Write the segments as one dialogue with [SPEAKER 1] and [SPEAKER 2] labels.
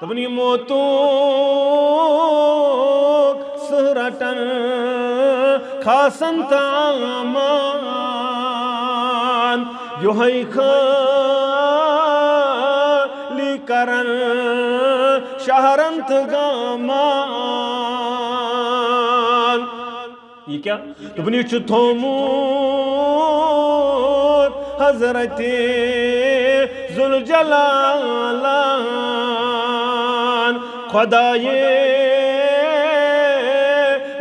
[SPEAKER 1] دپن یہ موتو سرٹن خاصن تامان یوہی خالی کرن شہرنت گامان یہ کیا دپن یہ تھوموت حضرت ذوالجلالان خدایے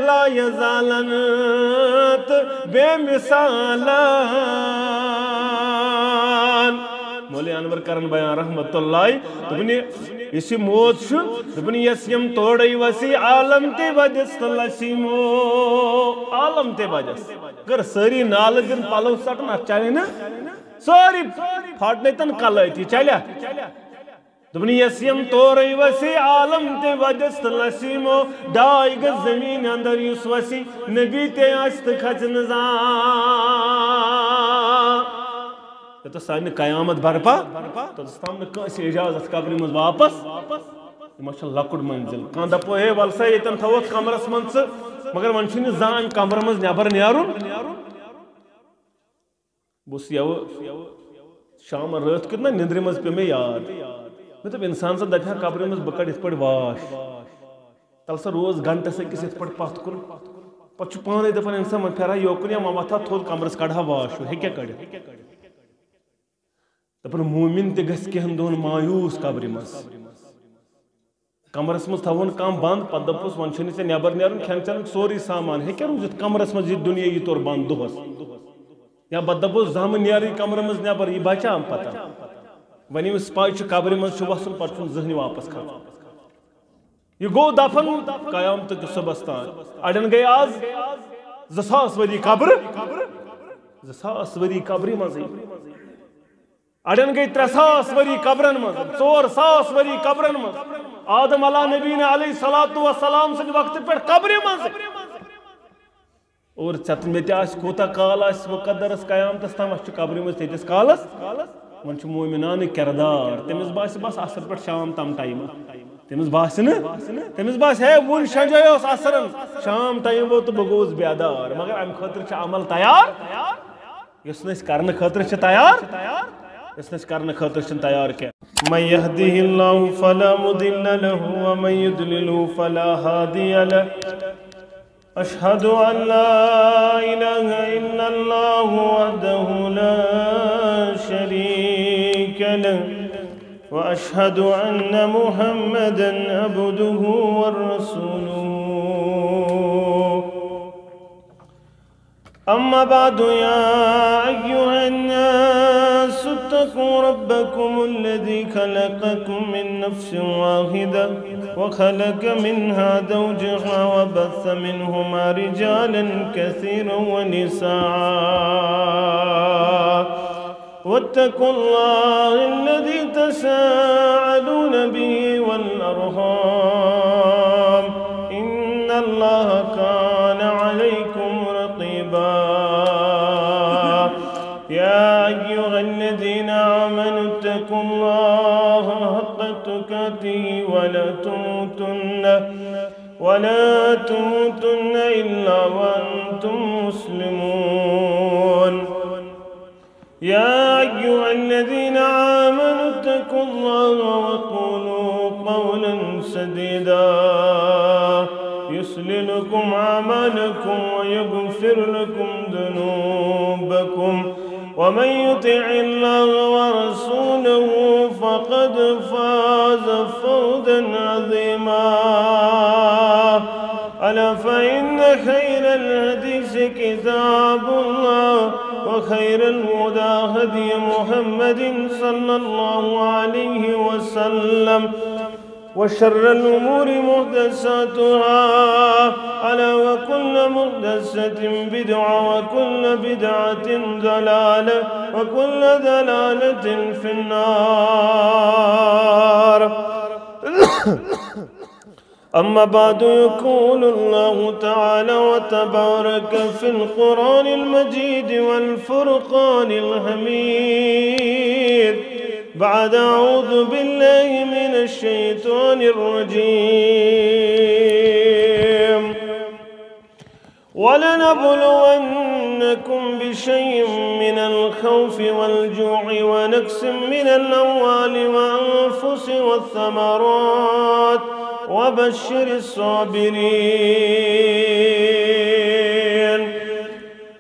[SPEAKER 1] لا یزالنت بے مثالان مولی انور کرن بیان رحمت اللہ دپنی اسی موت شو دپنی یسیم توڑی وسی عالم تے وجس لسیمو عالم تے وجس گر ساری نالگن پالو سٹنا چاہیے نا ساری پھاٹنے تن کلائی چلیا دپنی یسیم توڑی وسی عالم تے وجس لسیمو ڈائی گز زمین اندر یس وسی نبی تے آست کھچ نظام تو سانی قیامت برپا تو دستام نے کسی اجازت قبری مز واپس ماشاء لکڑ منزل کان دپو ہے ولسا یتن تھوت کمرس منز مگر ونچھن زان کمر مز نیبر نیرون بس یو شام رات کتنا نندر مز پہ میں یاد مطلب انسان سے دپیا قبری مز بکڑ ات پڑ واش تل سا روز گھنٹہ سے کس ات پڑ پت کن پتہ پانے دپان انسان من پھیرا یوکن یا ممتھا تھوت کمرس کڑھا واش ہیکیا کڑ دپن مومن تے گھس کہن دون مایوس قبر مز کمرس مز تھون کام بند پتہ دپوس ون چھنی ژے نیبر نیرن کھین چین سوری سامان ہیکیا روزت کمرس مز یہ دنیا یہ طور بند دہس یا بد دپوس زام نیری کمر مز نیبر یہ بچام پتہ ون یمس پاے چھ قبر مز چھ وسن پتہ چھن ذہنی واپس کھسن یہ گو دفن قیامت کے صبح تان اڑن گئی آز 2000 وری قبر 2000 وری قبر مز اڑن گئی 300 وری قبرن مز 400 وری قبرن مز آدم علیہ نبی نے علیہ السلام سے وقت پر قبر مز اور چتن میں تیاس کوتا کال آس مقدرس قیامتس تام اس قبر مز تیتس کالس ون چھ مومنان کردار تمس باس بس اثر پر شام تام ٹائم تمس باس تمس باس ہے ون شجایوس اثرن شام ٹائم ووت بگوز بیدار مگر ام خاطر چھ عمل تیار یس نس کرن خاطر چھ تیار اس نس کرن خاطر چھ تیار کیا من يهده الله فلا مضل له ومن يضلل فلا هادي له أشهد أن لا إله إلا الله وحده لا شريك له وأشهد أن محمدا عبده ورسوله أما بعد يا أيها الناس اتقوا ربكم الذي خلقكم من نفس واحدة وخلق منها زوجها وبث منهما رجالا كثيرا ونساء واتقوا الله الذي تساءلون به والأرحام إن الله كان عليكم رقيبا يا أيها الذين آمنوا اتقوا الله حق تقاته ولا تموتن إلا وأنتم مسلمون يا أيها الذين آمنوا اتقوا الله وقولوا قولا سديدا يصلح لكم أعمالكم ويغفر لكم ذنوبكم ومن يطع الله ورسوله فقد فاز فوزا عظيما ألا فإن خير الحديث كتاب الله وخير الهدى هدي محمد صلى الله عليه وسلم وشر الأمور محدثاتها ألا وكل محدثة بدعة وكل بدعة ضلالة وكل ضلالة في النار أما بعد يقول الله تعالى وتبارك في القرآن المجيد والفرقان الحميد بعد أعوذ بالله من الشيطان الرجيم. ولنبلونكم بشيء من الخوف والجوع ونقص من الأموال والأنفس والثمرات وبشر الصابرين.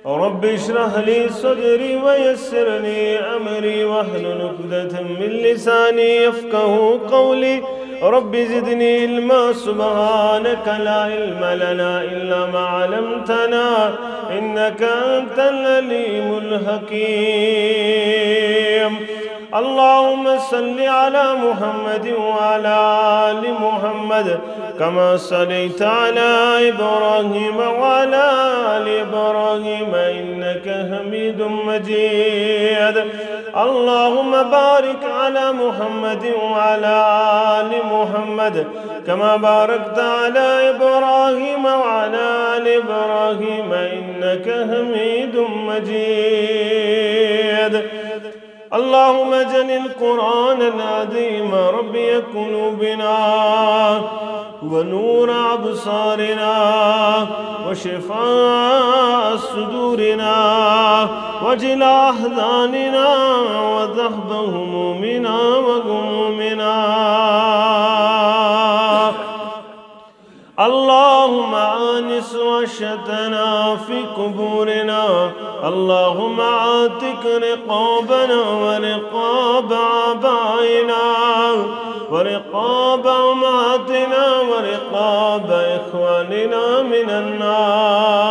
[SPEAKER 1] رب اشرح لي صدري ويسر لي أمري واحلل عقدة من لساني يفقه قولي. رب زدني علما سبحانك لا علم لنا إلا ما علمتنا إنك أنت العليم الحكيم. اللهم صل على محمد وعلى آل محمد كما صليت على إبراهيم وعلى آل إبراهيم إنك حميد مجيد. اللهم بارك على محمد وعلى آل محمد كما باركت على إبراهيم وعلى آل إبراهيم إنك حميد مجيد. اللهم اجعل القرآن العظيم ربي قلوبنا ونور أبصارنا وشفاء صدورنا وجلاء أحزاننا وذهب همومنا وغمومنا. اللهم آنس وحشتنا في قبورنا. اللهم عاتق رقابنا ورقاب آبائنا ورقاب أمهاتنا ورقاب إخواننا من النار.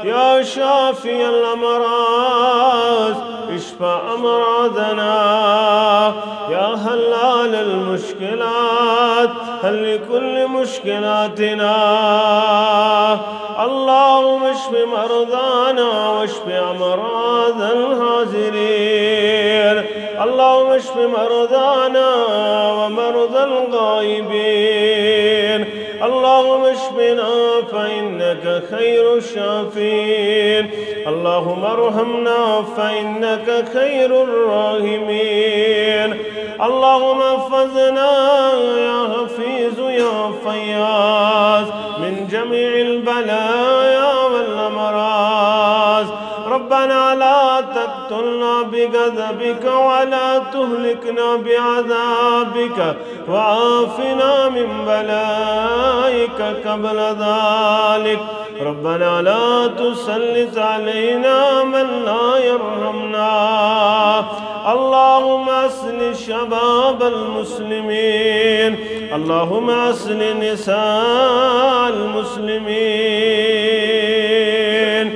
[SPEAKER 1] يا شافي الأمراض اشفى أمراضنا. يا حلال المشكلات حل لكل مشكلاتنا. اللهم اشف مرضانا واشف أمراض الحاضرين. اللهم اشف مرضانا ومرضى الغائبين. اللهم اشفنا فإنك خير الشافين. اللهم ارحمنا فإنك خير الراحمين. اللهم احفظنا يا حفيظ يا فياض من جميع البلايا والأمراض. ربنا لا تقتلنا بغضبك ولا تهلكنا بعذابك وعافنا من بلائك قبل ذلك. ربنا لا تسلط علينا من لا يرحمنا. اللهم أصلح شباب المسلمين. اللهم أصلح نساء المسلمين.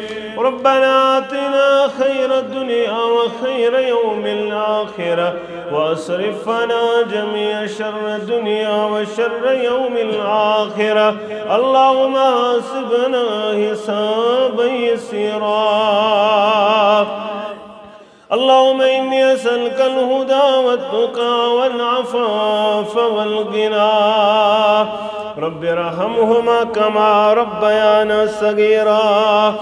[SPEAKER 1] ربنا آتنا خير الدنيا وخير يوم الآخرة واصرف عنا جميع شر الدنيا وشر يوم الآخرة. اللهم حاسبنا حسابا يسيرا. اللهم إني أسألك الهدى والتقى والعفاف والغنى. رب ارحمهما كما ربيانا صغيرا.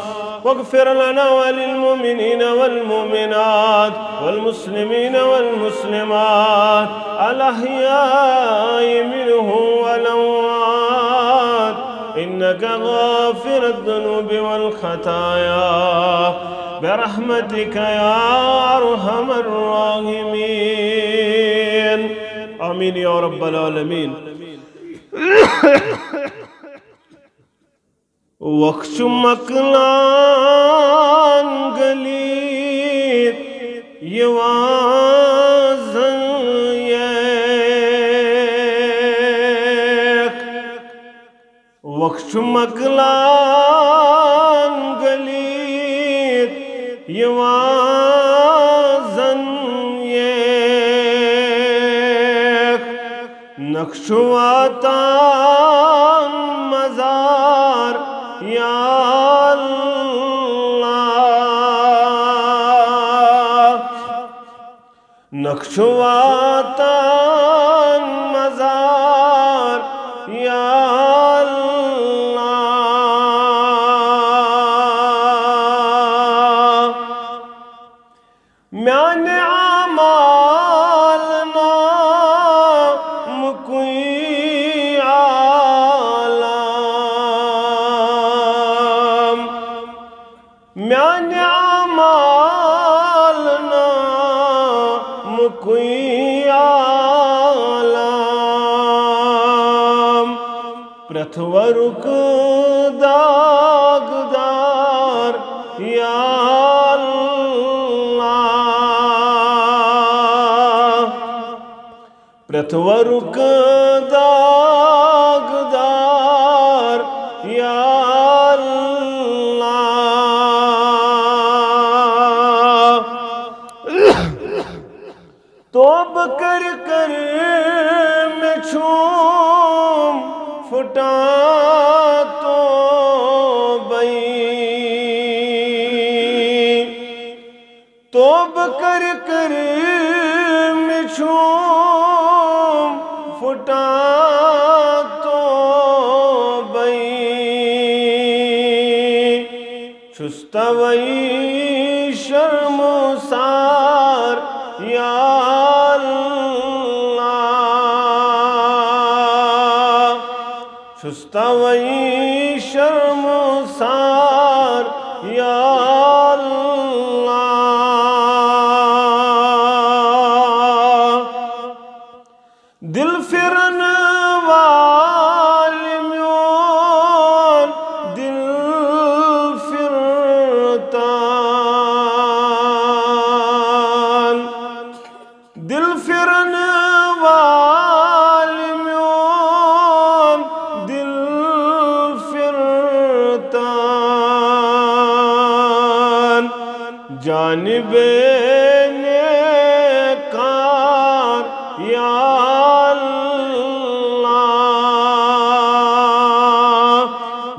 [SPEAKER 1] واغفر لنا وللمؤمنين والمؤمنات والمسلمين والمسلمات الأحياء منهم والأموات إنك غافر الذنوب والخطايا برحمتك يا أرحم الراحمين. آمين يا رب العالمين. وقت مکلان گلی یوازن یک. وقت مکلان گلی یوازن یک. نقشواتان مزار یا اللہ. نقشواتان مزار یا اللہ. میان کوئی عالم پرتھورک داغدار یا اللہ پرتھورک داغدار یا توب کر کر میں چھوم پھٹا تو توب کر کر میں چھوم پھٹا تو چھستوئی شرم سار یا چھستوئی شرم سار یا اللہ دل فرن والی میون دل فرتان دل فرن والی میون دل فرتان جانب نیکار یا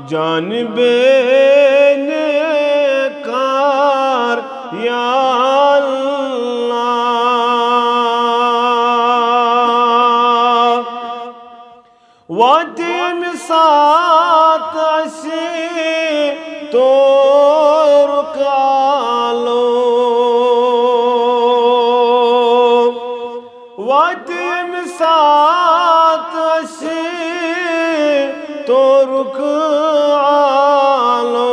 [SPEAKER 1] جانب نیکار یا اللہ واتیم سات اسی تو رکالو واتیم سات اسی تو رکالو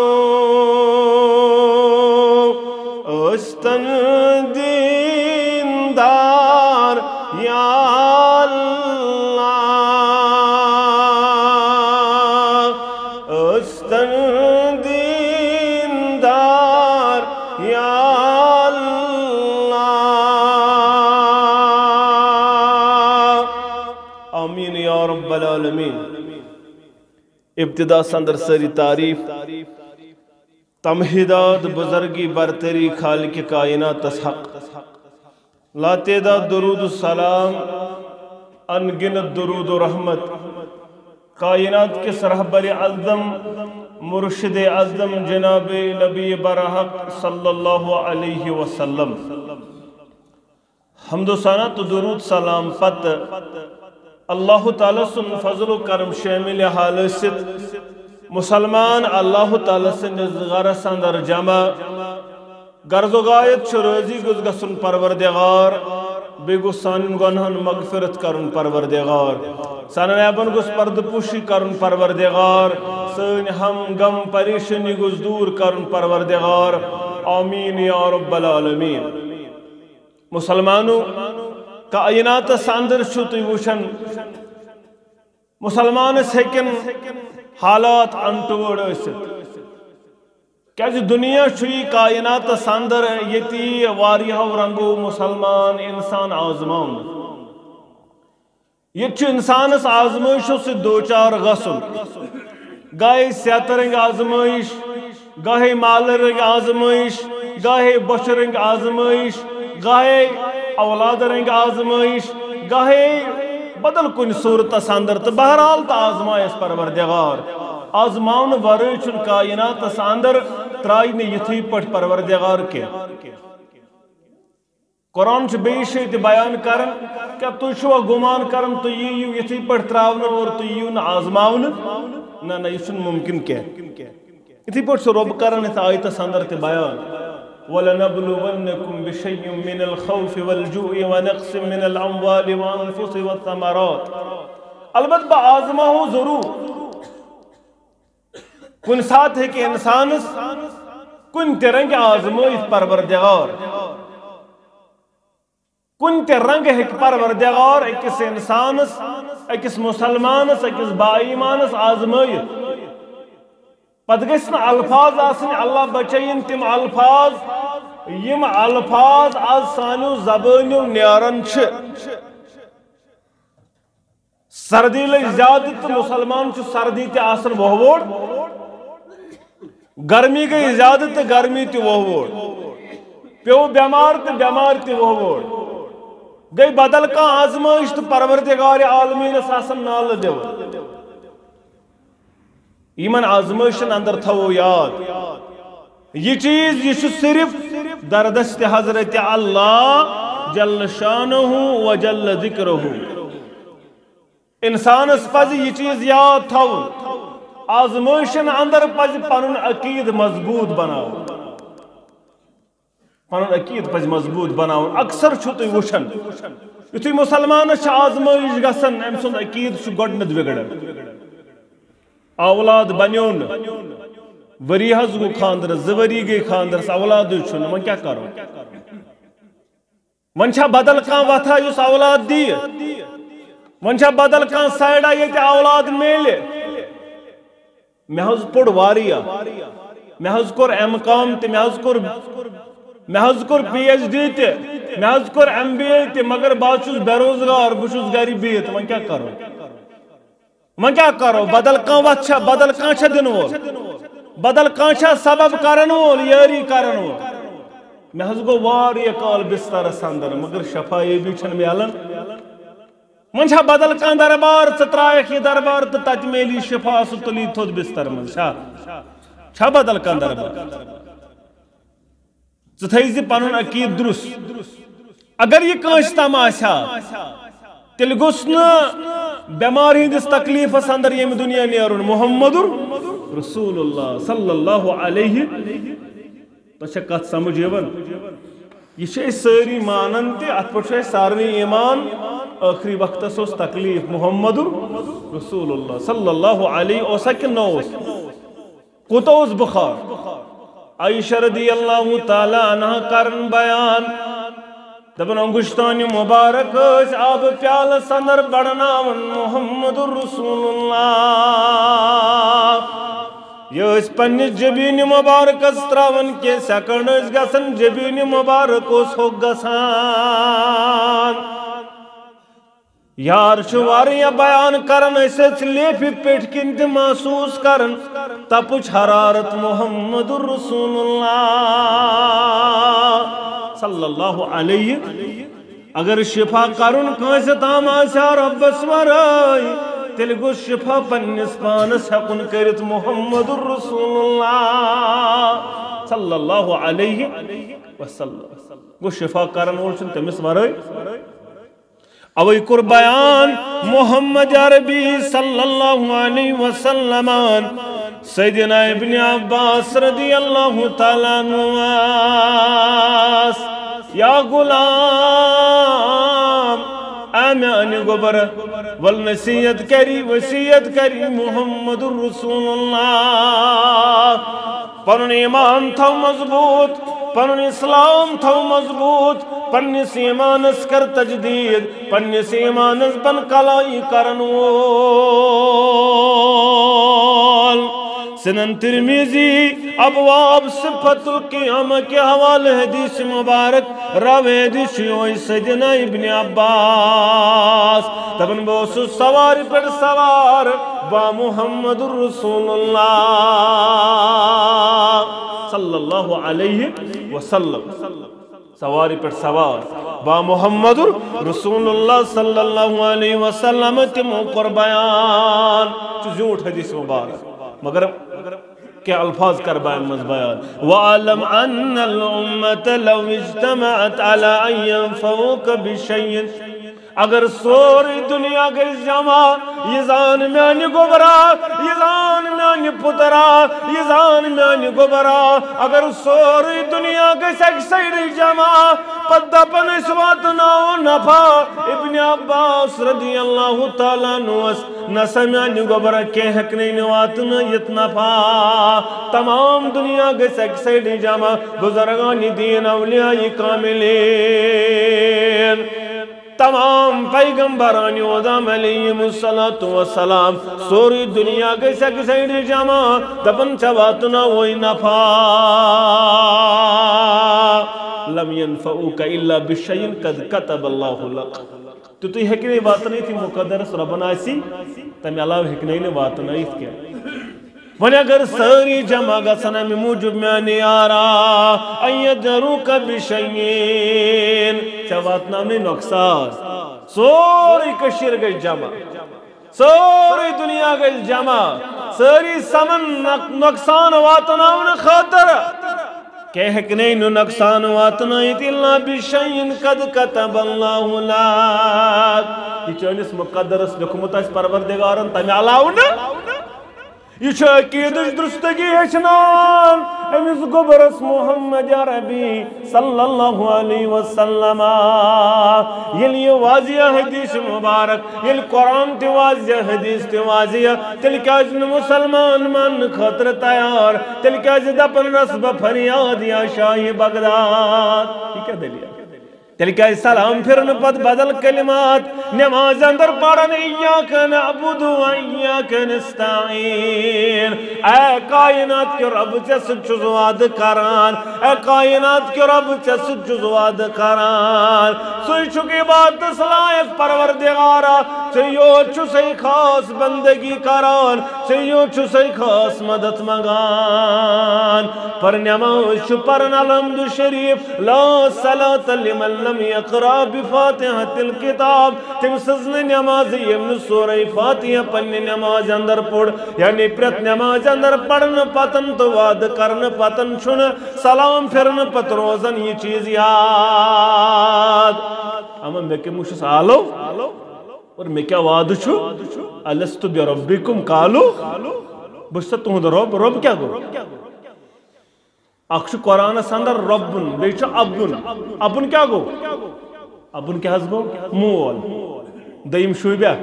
[SPEAKER 1] استن دیندار یا اللہ استن دیندار یا اللہ آمین یا رب العالمین ابتدا سندر سری تعریف تمہیدات بزرگی برتری خالق کائنات حق لا تعداد درود السلام انگنت درود و رحمت کائنات کے رہبر اعظم مرشد اعظم جناب نبی برحق صلی اللہ علیہ وسلم حمد و ثنا تو درود سلام پت اللہ تعالیٰ سن فضل و کرم شامل حال ست مسلمان اللہ تعالیٰ سن غرس اندر جمع غرض و غایت روزی گز گسن پروردگار بے گو سانن گنہن مغفرت کرن پروردگار سانن ایبن گس پرد پوشی کرن پروردگار سن ہم غم پریشانی گز دور کرن پروردگار آمین یا رب العالمین مسلمانوں کائنات ساندر چھوٹی وشن مسلمان ہیکن حالات انٹوڑ ست کیا دنیا چھوئی کائنات ساندر یتی واریہ رنگو مسلمان انسان آزمان یہ انسان اس آزمائشوں سے دوچار غسل گاہے صحت رنگ آزمائش گاہے مال رنگ آزمائش گاہے بچ رنگ آزمائش گاہے اولاد رنگ آزمائش گاہے بدل کن صورت ساندر تو بہرحال تا آزمائش پروردگار آزمان ورے چن کائنات ساندر ترائی نے یتھی پٹ پروردگار کے قرآن چھ بیشی تی بیان کرن کیا تو شو گمان کرن تو یہ یتھی پٹ تراؤن اور تو یہ آزماؤن نا یہ چن ممکن کیا یتھی پٹ سے رب کرن اس آیت ساندر تی بیان وَلَنَبْلُوَنَّكُمْ بِشَيْءٍ مِّنَ الْخَوْفِ وَالْجُوعِ وَنَقْصٍ مِّنَ الْأَمْوَالِ وَأَنفُسِ وَالثَّمَرَاتِ البت با آزما ہو ضرور کن ساتھ ہے کہ انسان کن ترنگ آزمائش پروردگار کن تہ رنگ ہیک پروردگار اکس انسانس اکس مسلمانس اکس با ایمانس آزمائیت پتہ گژھِ نہٕ الفاظ آسٕنۍ اللہ بچٲیِن تِم الفاظ یم الفاظ آز سانیو زبانیو نیران چھِ سردی لگ زیادہ تو مسلمان چھُ سردی تہِ آسان وہوڑ گرمی گئی زیادہ تو گرمی تہِ وہوڑ پیو بیمار تو بیمار تہِ وہوڑ گئی بدل کانٛہہ آزمائش تو پروردگار عالمینس آسان نالہ دِوان یمن آزمائشن اندر تھو یاد یہ چیز یہ صرف دردست حضرت اللہ جل شانہ و جل ذکرہ انسان اس پز یہ چیز یاد تھو آزمائشن اندر پز پنن عقید مضبوط بناو پنن عقید پز مضبوط بناو اکثر چھو تُہۍ وچھان یُتھُے مسلمانس چھِ آزمائش گژھان أمۍ سُنٛد عقید چھُ گۄڈنٮ۪تھ بگڑان اولاد بنیون وری حض گو خاندر زوری گئی خاندرس اولاد چھن من کیا کرو من چھا بدل کان وتھا یس اولاد دی من چھا بدل کان سائیڈا یت اولاد میلے مے حض پوڑ واریا مے حض کور ایم کام تے مے حض کور پی ایچ ڈی تے مے حض کور ایم بی اے تے مگر بہت چھس بے روزگار بہ چھس گری بہت من کیا کرو من کیا کرو بدل کان وت چھا بدل کان چھا دن وول بدل کان چھا سبب کرن وول یاری کرن وول مے حض گو واریاہ کال بسترس اندر مگر شفائی بھی چھن میلن من چھا بدل کان دربار ژٕ ترایکھ یہ دربار تو تت میلی شفا سہ تلی تھوٚد بستر من چھا بدل کان دربار ژٕ تھٲیزِ پنُن عقیٖد درست اگر یہ کٲنٛسہِ تام آسہِ ہا تیٚلہِ گوٚژھ نہٕ بیمار ہندس تکلیفس اندر یم دنیا نیرن محمد رسول اللہ صلی اللہ علیہ تہ کت سمجھ یوان یہ ساری مانن تہ ات پہ سارے ایمان آخری وقتس اس تکلیف محمد رسول اللہ صلی اللہ علیہ اوسا کہ نہ اوس کوتا اوس بخار عائشہ رضی اللہ تعالی عنہ کرن بیان دبن انگشتانی مبارک آب پیال سندر بڑناون محمد رسول اللہ یہ پنس جبین مبارک تراون کے سیکنڈ گسن جبین مبارک ہو گسان یار واریاہ بیان کرن لیف پیٹ کن تہ محسوس کرن تپچ حرارت محمد رسول اللہ صلی اللہ علیہ اگر شفا کرن کنس تام آسیا ربس ورائی تیل گو شفا پنس پانس ہکن کرت محمد رسول اللہ صلی اللہ علیہ وسلم گو شفا کرن وچن تمس ورائی اوی کر بیان محمد عربی صلی اللہ علیہ وسلم سیدنا ابن عباس رضی اللہ تعالیٰ عنہ یا غلام آمیان گبر والنسیت کری وسیعت کری محمد رسول اللہ پنن ایمان تھو مضبوط پنن اسلام تھو مضبوط پنس ایمانس کر تجدید پنس ایمانس بن کلائی کرن وول سنن ترمیزی ابواب صفت القیامہ کے حوالے حدیث مبارک راوی حدیث سیدنا ابن عباس تبن بوسو سواری پر سوار با محمد رسول اللہ صلی اللہ علیہ وسلم سواری پر سوار با محمد رسول اللہ صلی اللہ علیہ وسلم تمو پر بیان جھوٹ حدیث مبارک مگر کیا الفاظ کر بیان مز بیان وَعَلَمْ أَنَّ الْأُمَّةَ لَوْ اجْتَمَعَتْ عَلَىٰ أَن يَنْفَعُوكَ بِشَيْءٍ اگر سوری دنیا گئی جمع یہ زان میانی گبرا یہ زان میانی پترا یہ زان میانی گبرا اگر سوری دنیا گئی سیک سیڑی جمع پد دپن اس واتنا و نفا ابن عباس رضی اللہ تعالیٰ نوس نسا میانی گبرا کہ حق نہیں واتنا یت نفا تمام دنیا گئی سیک سیڑی جمع بزرگانی دین اولیاء کاملین تمام پیغمبرانی ودام علیہم السلام سوری دنیا گئی سیک سیڑی جمع دپن چواتنا وی نفا لم ينفعوك الا بشيء قد كتب الله لك تو تھی ہکنے واتنائی تھی مقدرس ربنا آسی تم علاوہ ہکنے واتنائی کیا ولی اگر ساری جمع گسنا میں موجب میں آرا ایدروک بشیئین چواتنا میں نقصان سوری کشیر گئی جمع سوری دنیا گئی جمع ساری سمن نقصان واتنا ان خاطر کہ ہکنے نقصان واتنائی تھی اللہ بشیئین قد کتب اللہ لاک یہ چونس مقدرس لکھمت اس پروردگارن تم علاوہ یہ عقیدش درستگی ہچنان امس گبرس محمد عربی صلی اللہ علیہ وسلم یل یہ واضح حدیث مبارک یل قرآن تی واضح حدیث تی واضح تل کیاز مسلمان من خطر تیار تل کیاز دپن رسب فریاد یا شاہ بغداد یہ کیا دلیل تل کیا سلام پھرن پت بدل کلمات نماز اندر پڑھن ایاک نعبد و ایاک نستعین اے کائنات کے رب چے سچ وعد کران اے کائنات کے رب چے سچ وعد کران سوئی چکی بات سلائق پروردگارا چیو چسی خاص بندگی کران چیو چسی خاص مدد مگان پر نماز پرن الحمد شریف لا صلاة لمن لم يقرأ بفاتحة الكتاب تم سزن نماز یمن سورہ فاتحہ پنی نماز اندر پڑھ یعنی پرت نماز اندر پڑھن پتن تو وعد کرن پتن چھن سلام پھرن پت روزن یہ چیز یاد اما میں کہ مجھے آلو اور میں کیا وعد چھو الست بربکم قالو بشتا تہند رب کیا گو اکھ قرآن اندر ربن بیچ ابن کیا گو ابن کیا گو مول دیم شوبیا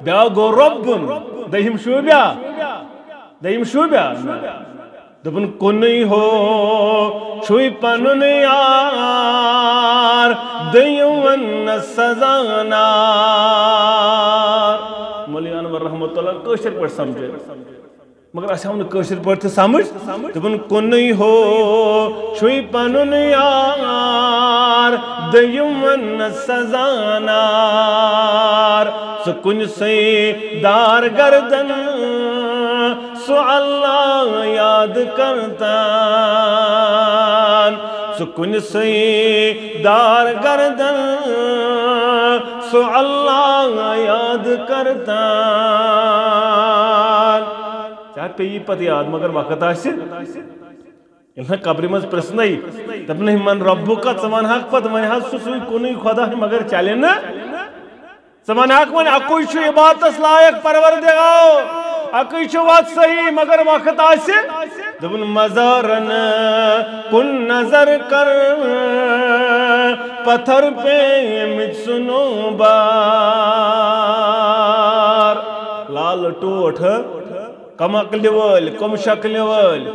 [SPEAKER 1] بیا گو ربن دیم شوبیا دبن کنی ہو چھوئی پنن یار دیون سزانار مولی انور رحمت اللہ کوشر پر سمجھے مگر اچھا ہم نے کوشر پر تھے سمجھ دبن کنی ہو چھوئی پنن یار دیون سزانار سکن سے دار گردن سو اللہ یاد کرتا سکن سے دار گردن سو اللہ یاد کرتا چاہت پہ یہ پتہ یاد مگر وقت آشی یلنا قبری مز پرسنائی تب نہیں من ربو کا سمان حق پت من حق سوئی کنی خدا ہے مگر چلے نا سمان حق من اکوئی چھو عبادت لائق پروردگاو اکوئی چھو وقت صحیح مگر وقت آشی دبن مزارن کن نظر کر پتھر پہ مجھ سنو بار لال ٹوٹ کم عقل وال کم شکل وال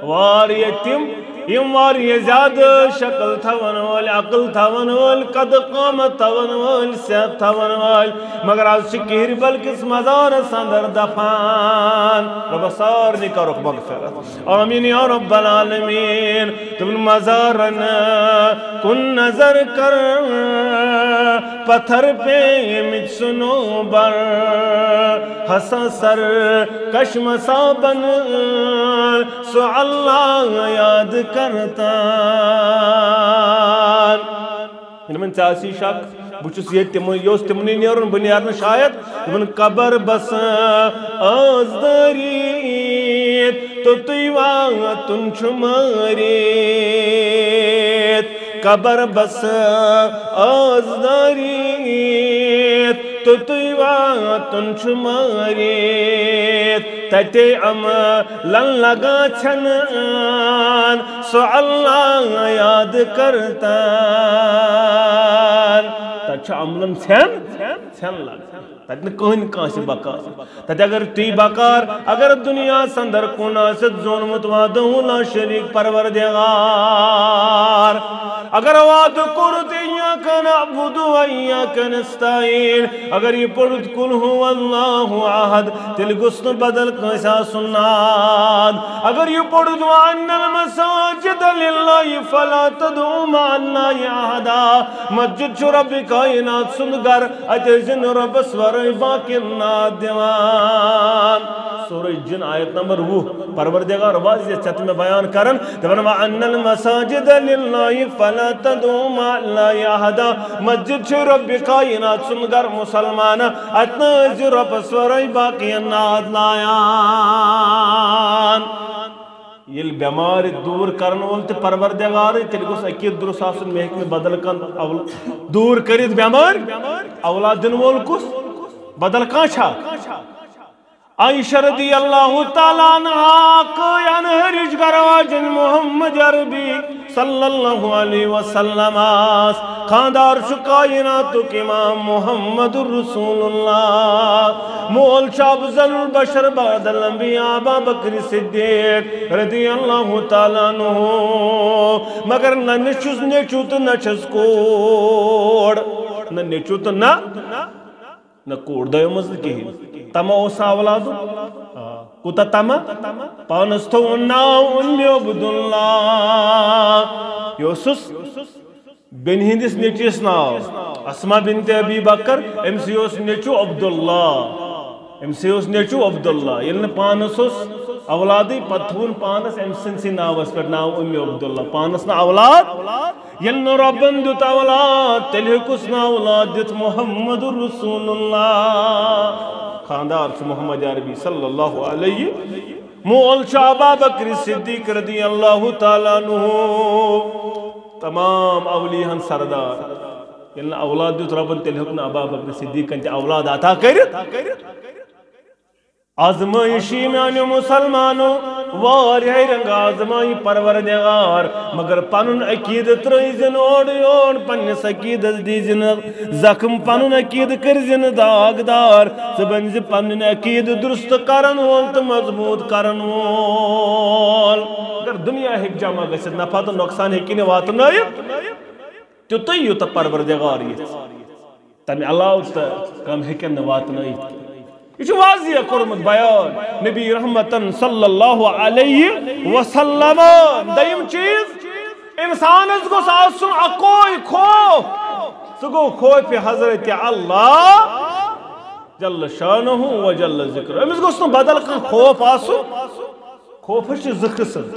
[SPEAKER 1] وار یتیم یم واری زیادہ شکل تھون وال عقل تھون وال قد قامت تھون وال صحت تھون وال مگر آج شکیر بلکس مزار سندر دفان رب سارنی کرک مغفرت آمین یا رب العالمین تم مزارن کن نظر کر پتھر پہ مجھ سنو بر حسن سر کشم سابن سو اللہ یاد کرتا من چاسی شک بچس یہ تمنی نیرن بنیارن شاید من قبر بس آز دریت تو تیواتن چھماریت قبر بس آزداری تو تُوی واتن چھ ماریت تتے عملن لگا چھنان سو اللہ یاد کرتان تت چھ عملن چھن لگا تت نکہن کانسی بکار تت اگر تی بکار اگر دنیا سندر کناست زونمت وعدہو لا شریک پروردگار اگر وعد کرت ایاک نعبد و ایاک نستعین اگر یہ پڑھت قل هو اللہ احد تیل گسن بدل کیسا سناد اگر یہ پڑھت وان المساجد للہ فلا تدعو مع اللہ احدا مسجد چھ رب کائنات سنگر اتزن رب سور باقی نادیوان سورہ جن آیت نمبر 20 پروردگار واضح چت میں بیان کرن دبن وان المساجد للہ فلا تدعو مع اللہ احدا مسجد چھ رب کائنات سنگر مسلمان اتنا رب سوری باقی نادلائان یل بیمار دور کرن وول تے پروردگار تیل گوس اکید درست آسن محک میں بدل کن دور کرید بیمار اولاد دن وول کس بدل کان چھا عائشہ رضی اللہ تعالیٰ عنہ قیان ہرج گرواجن محمد عربی صلی اللہ علیہ وسلم خاندار شکائنات امام محمد رسول اللہ مول شاب ذل البشر بعد الانبیاء ابا بکر صدیق رضی اللہ تعالیٰ عنہ مگر نہ نچوز نیچوت نچز کوڑ نہ نیچوت نہ کوڑ دیو مزد کی تما اوسا اولادو کوتا تما پانستو ناو امی عبداللہ یوسس بن ہندس نیچیس ناو اسما بنت ابی بکر امسی اوس نیچو عبداللہ امسی اوس نیچو عبداللہ یلن پانسوس اولادی پتھون پانس امسن سی ناوس پر ناو امی عبداللہ پانس نا اولاد یلن ربن دیت اولاد تلحکس نا اولاد دیت محمد رسول اللہ خاندار چھ محمد عربی صلی اللہ علیہ مول چھ ابا بکر صدیق رضی اللہ تعالیٰ عنہ تمام اولیہن سردار یلن اولاد دیت ربن تلحکن ابا بکر صدیق انت اولاد عطا کرت آزمائشی میانی مسلمانو واریہ رنگ آزمائی پروردگار مگر پنن عقیدت رئیزن اوڑ پنس عقیدت دیزن زخم پنن عقید کرزن داغدار سبنز پنن عقید درست کرن وول تو مضبوط کرن وول اگر دنیا ہک جمع گسد نفع تو نقصان ہکی نے واتن آئیت تو تیو تا پروردگار یہ تمی اللہ کم ہکن واتن آئیت یہ واضح کرمت بیان نبی رحمتن صلی اللہ علیہ وسلم دائم چیز انسان اس کو ساسن اکوئی خوف سگو خوف حضرت اللہ جل شانہ و جل ذکر امس کو سن بدل کن خوف آسو خوف ہے ذکر سن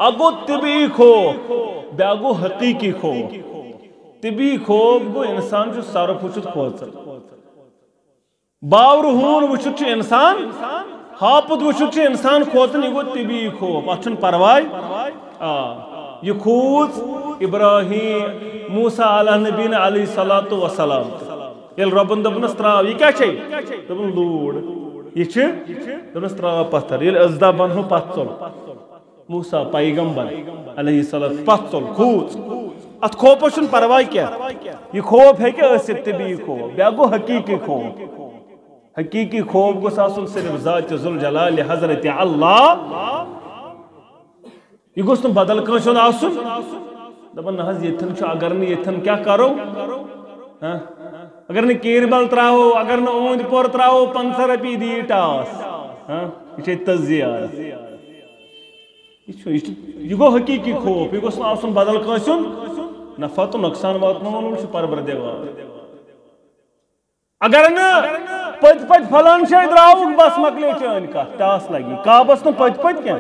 [SPEAKER 1] اگو طبی خوف بیاگو حقیقی خوف طبی خوف گو انسان جو سارا پوچھت خوف باور ہون وچھت چھ انسان ہاپت وچھت چھ انسان کھوتن یہ گو طبی خوف اچھن پروائی یہ کھوت ابراہیم موسیٰ علیہ نبینا علیہ السلام یل ربن دبنس تراو یہ کیا چاہیے دبن لوڑ یہ چھ دبنس تراو پتھر یل ازدہ بنہو پتھر موسیٰ پیغمبر علیہ السلام پتھر کھوت ات خوفشن پروائی کیا یہ خوف ہے کہ اسے طبی خوف بیاگو حقیقی خوف حقیقی خوف گوس آسن صرف ذات ذوالجلال حضرت اللہ یہ گوس بدل کانشن آسن دپن نہ یتن چھ اگر نہ یتن کیا کرو اگر نہ کیربل تراو اگر نہ اوند پور تراو 500 رپی دی ٹاس یہ چھ تزیار یہ گو حقیقی خوف یہ گوس آسن بدل کانشن نفع تو نقصان واتناون چھ پروردگار اگر نہ پت فلان شاید راوک بس مکلے چین کا ٹاس لگی کابس نہ پت کیا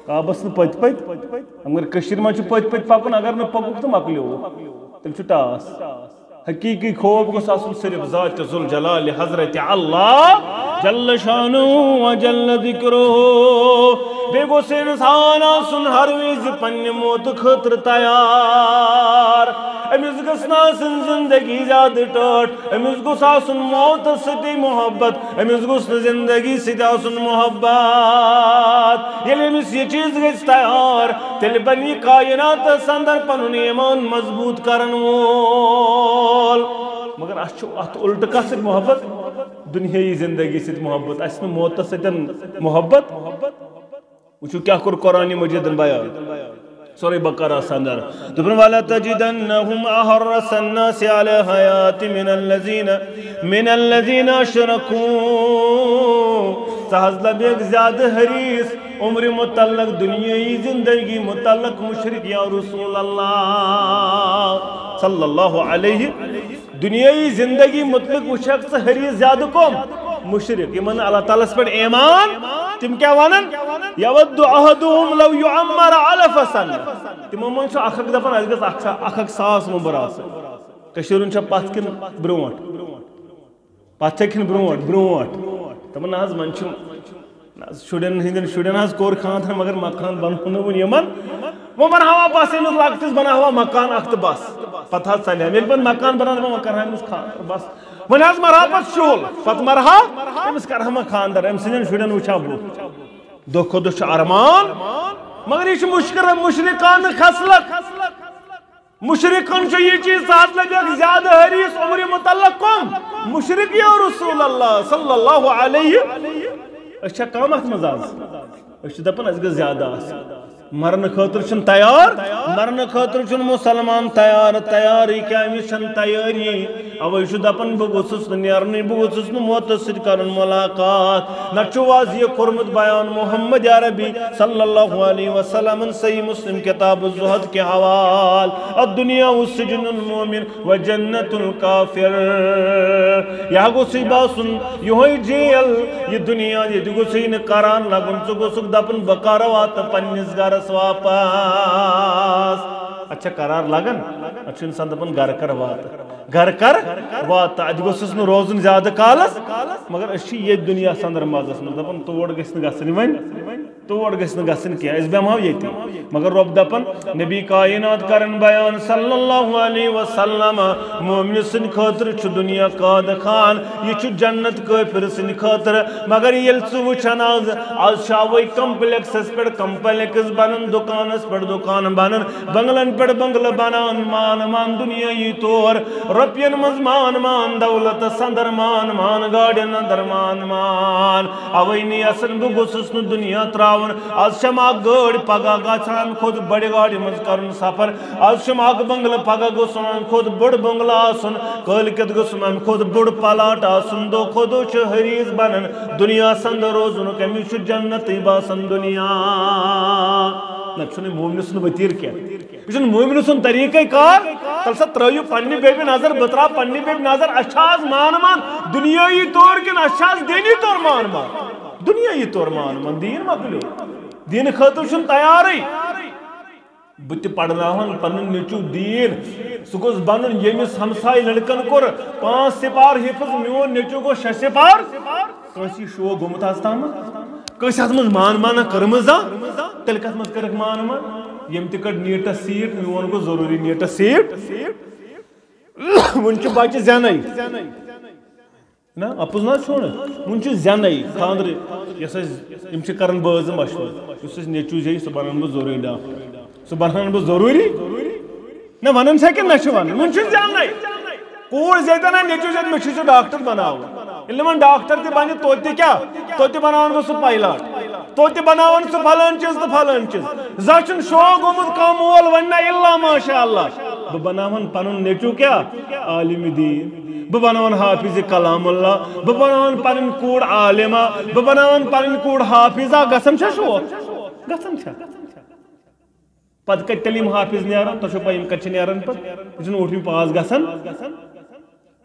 [SPEAKER 1] کابس نہ پت اگر کشیر من پت پکن اگر نہ پکوک تو مکلیو تیل چھ ٹاس حقیقی خوف گوس آسن صرف ذات ذوالجلال حضرت اللہ جل شانہ و جل ذکرہ بے گوس انسان آسن ہر وز پنہ موت خاطر تیار امس گھن آسن زندگی زیادہ ٹاٹ امس گوس آسن موت ستی محبت امس گوس زندگی ستی آسن محبت یل امس یہ چیز گھس تیار تیل بنی کائنات اندر پنن ایمان مضبوط کرن وول مگر ات الٹ کس محبت دنیای زندگی ست محبت اس موت ستن محبت وچو کیا کر قرآن مجید بیان سورہ بقرہ سندر دبن والا تجدنهم احرص الناس على حیات من الذين اشركوا سہز لبیک زیادہ حریص عمر متعلق دنیای زندگی متعلق مشرک یا رسول اللہ صلی اللہ علیہ دنیای زندگی متعلق وہ شخص حریص زیادہ کم مشرک یمن اللہ تعالیٰ پر ایمان تم کیا ونن یود احدهم لو يعمر الف سنہ تمو من چھ اخ دپن اس گس اخ ساس ممبر آس کشیرن چھ پتھ کن برونٹ پتھ کن برونٹ تمن حظ من چھ شڑن حظ کور خاندر مگر مکان بنو یمن وہ بناوا بس امس لکٹس بناوا مکان اخ تو بس پتہ حظ چلے یل پہ مکان بناوا وہ کرہا امس خاندر بس ون حظ مرہا پتہ شول پتہ مرہا امس کرہا خاندر ام سن شڑن وچھا بو دہ کھو دہ ارمان مگر یہ مشرکان خصلت مشرکان یہ چیز ساتھ لگا زیادہ حریص عمر متعلق کم مشرک یا رسول اللہ صلی اللہ علیہ اچھا کم ات مزاج اچھا دپن اس گز زیادہ مرن خاطر چھ تیار مرن خاطر چھ مسلمان تیاری کیا امس چھ تیاری اوے چھ دپن بہ گوسس نیرنی بہ گوسس موت ست کرن ملاقات نہ واضح کورمت بیان محمد عربی صلی اللہ علیہ وسلم صحیح مسلم کتاب الزہد کے حوال الدنیا سجن المومن و جنت الکافر یہ گوسی باسن یہ جیل یہ دنیا یہ گوسی کران لگن ثہ گوسک دپن بکار وات پنس گھرس واپس اچھا قرار لگن اچھا انسان دپن گھر کر وات ات گوسس نہ روزن زیادہ کالس مگر اچھی یہ دنیا اندر مزس مز دپن تور گھس گھن ون تور گھس گھن کی اس بیمو یہ مگر رب دپن نبی کائنات کرن بیان صلی اللہ علیہ وسلم مومن سن خاطر چھ دنیا قاد خان یہ چھ جنت کافر سن خاطر مگر یل ثہ وچھان آز شاوی کمپلیکسس پہ کمپلیکس بنن دکانس پہ دکان بنن بنگلن پہ بنگل بنان مان دنیای طور رپین مز مان دولت سندر مان گاڑین اندر مان اوی نی اصل بہ گوسس نہ دنیا تراون آز شم اک گاڑ پگہ گژھان خود بڑ گاڑی مز کرن سفر آز شم اک بنگلہ پگہ گوسن خود بڑ بنگلہ آسن کالکت گوسن خود بڑ پلاٹ آسن دو خود چھ حریص بنن دنیا سند روزن کمی چھ جنت باسن دنیا نہ چھ مومن سن وتیر کیا یہ مومن سن طریقہ کار تل سا ترایو پنہ بیبی نظر بترا پنہ بیبی نظر اچھاز مان دنیای طور کن اچھاز دینی طور مان دنیای طور مان دین مکلو دین خاطر چھ تیاری بت پڑھناون پنن نیچو دین سہ گوس بنن یمس ہمسائے لڑکن کور 5 سپار حفظ میون نیچو گو 6 سپار کسی شو گومت تام کس ات من مان کرمز تیل کت من کرک مان یم تہ کڑ نیٹس سیٹ میون گو ضروری نیٹس سیٹ ون چھ بچہ زینائی نا اپوز نا چھوڑ ون چھ زینائی خاندر یس یم چھ کرن باز مشور یس نیچو جی سہ بنن بہ ضروری ڈاکٹر سہ بنن بہ ضروری نہ ونن چھ کہ نہ چھ ون ون چھ زینائی کور زیدن نیچو زید مچھ چھ ڈاکٹر بناو علم ڈاکٹر تہ بن توتہ کیا توتہ بناون بہ سہ پائلٹ توتہ بناون سہ فلان چیز زچن شو گومت کم مول ونہ الا ماشاء اللہ بہ بناون پنن نیچو کیا عالم دین بہ بناون حافظ کلام اللہ بہ بناون پنن کوڑ عالمہ بہ بناون پنن کوڑ حافظہ گسن چھ شو گسن چھ پت کت تلیم حافظ نیران تو پہ کت نیران پہ یہ اوٹھم پاس گسن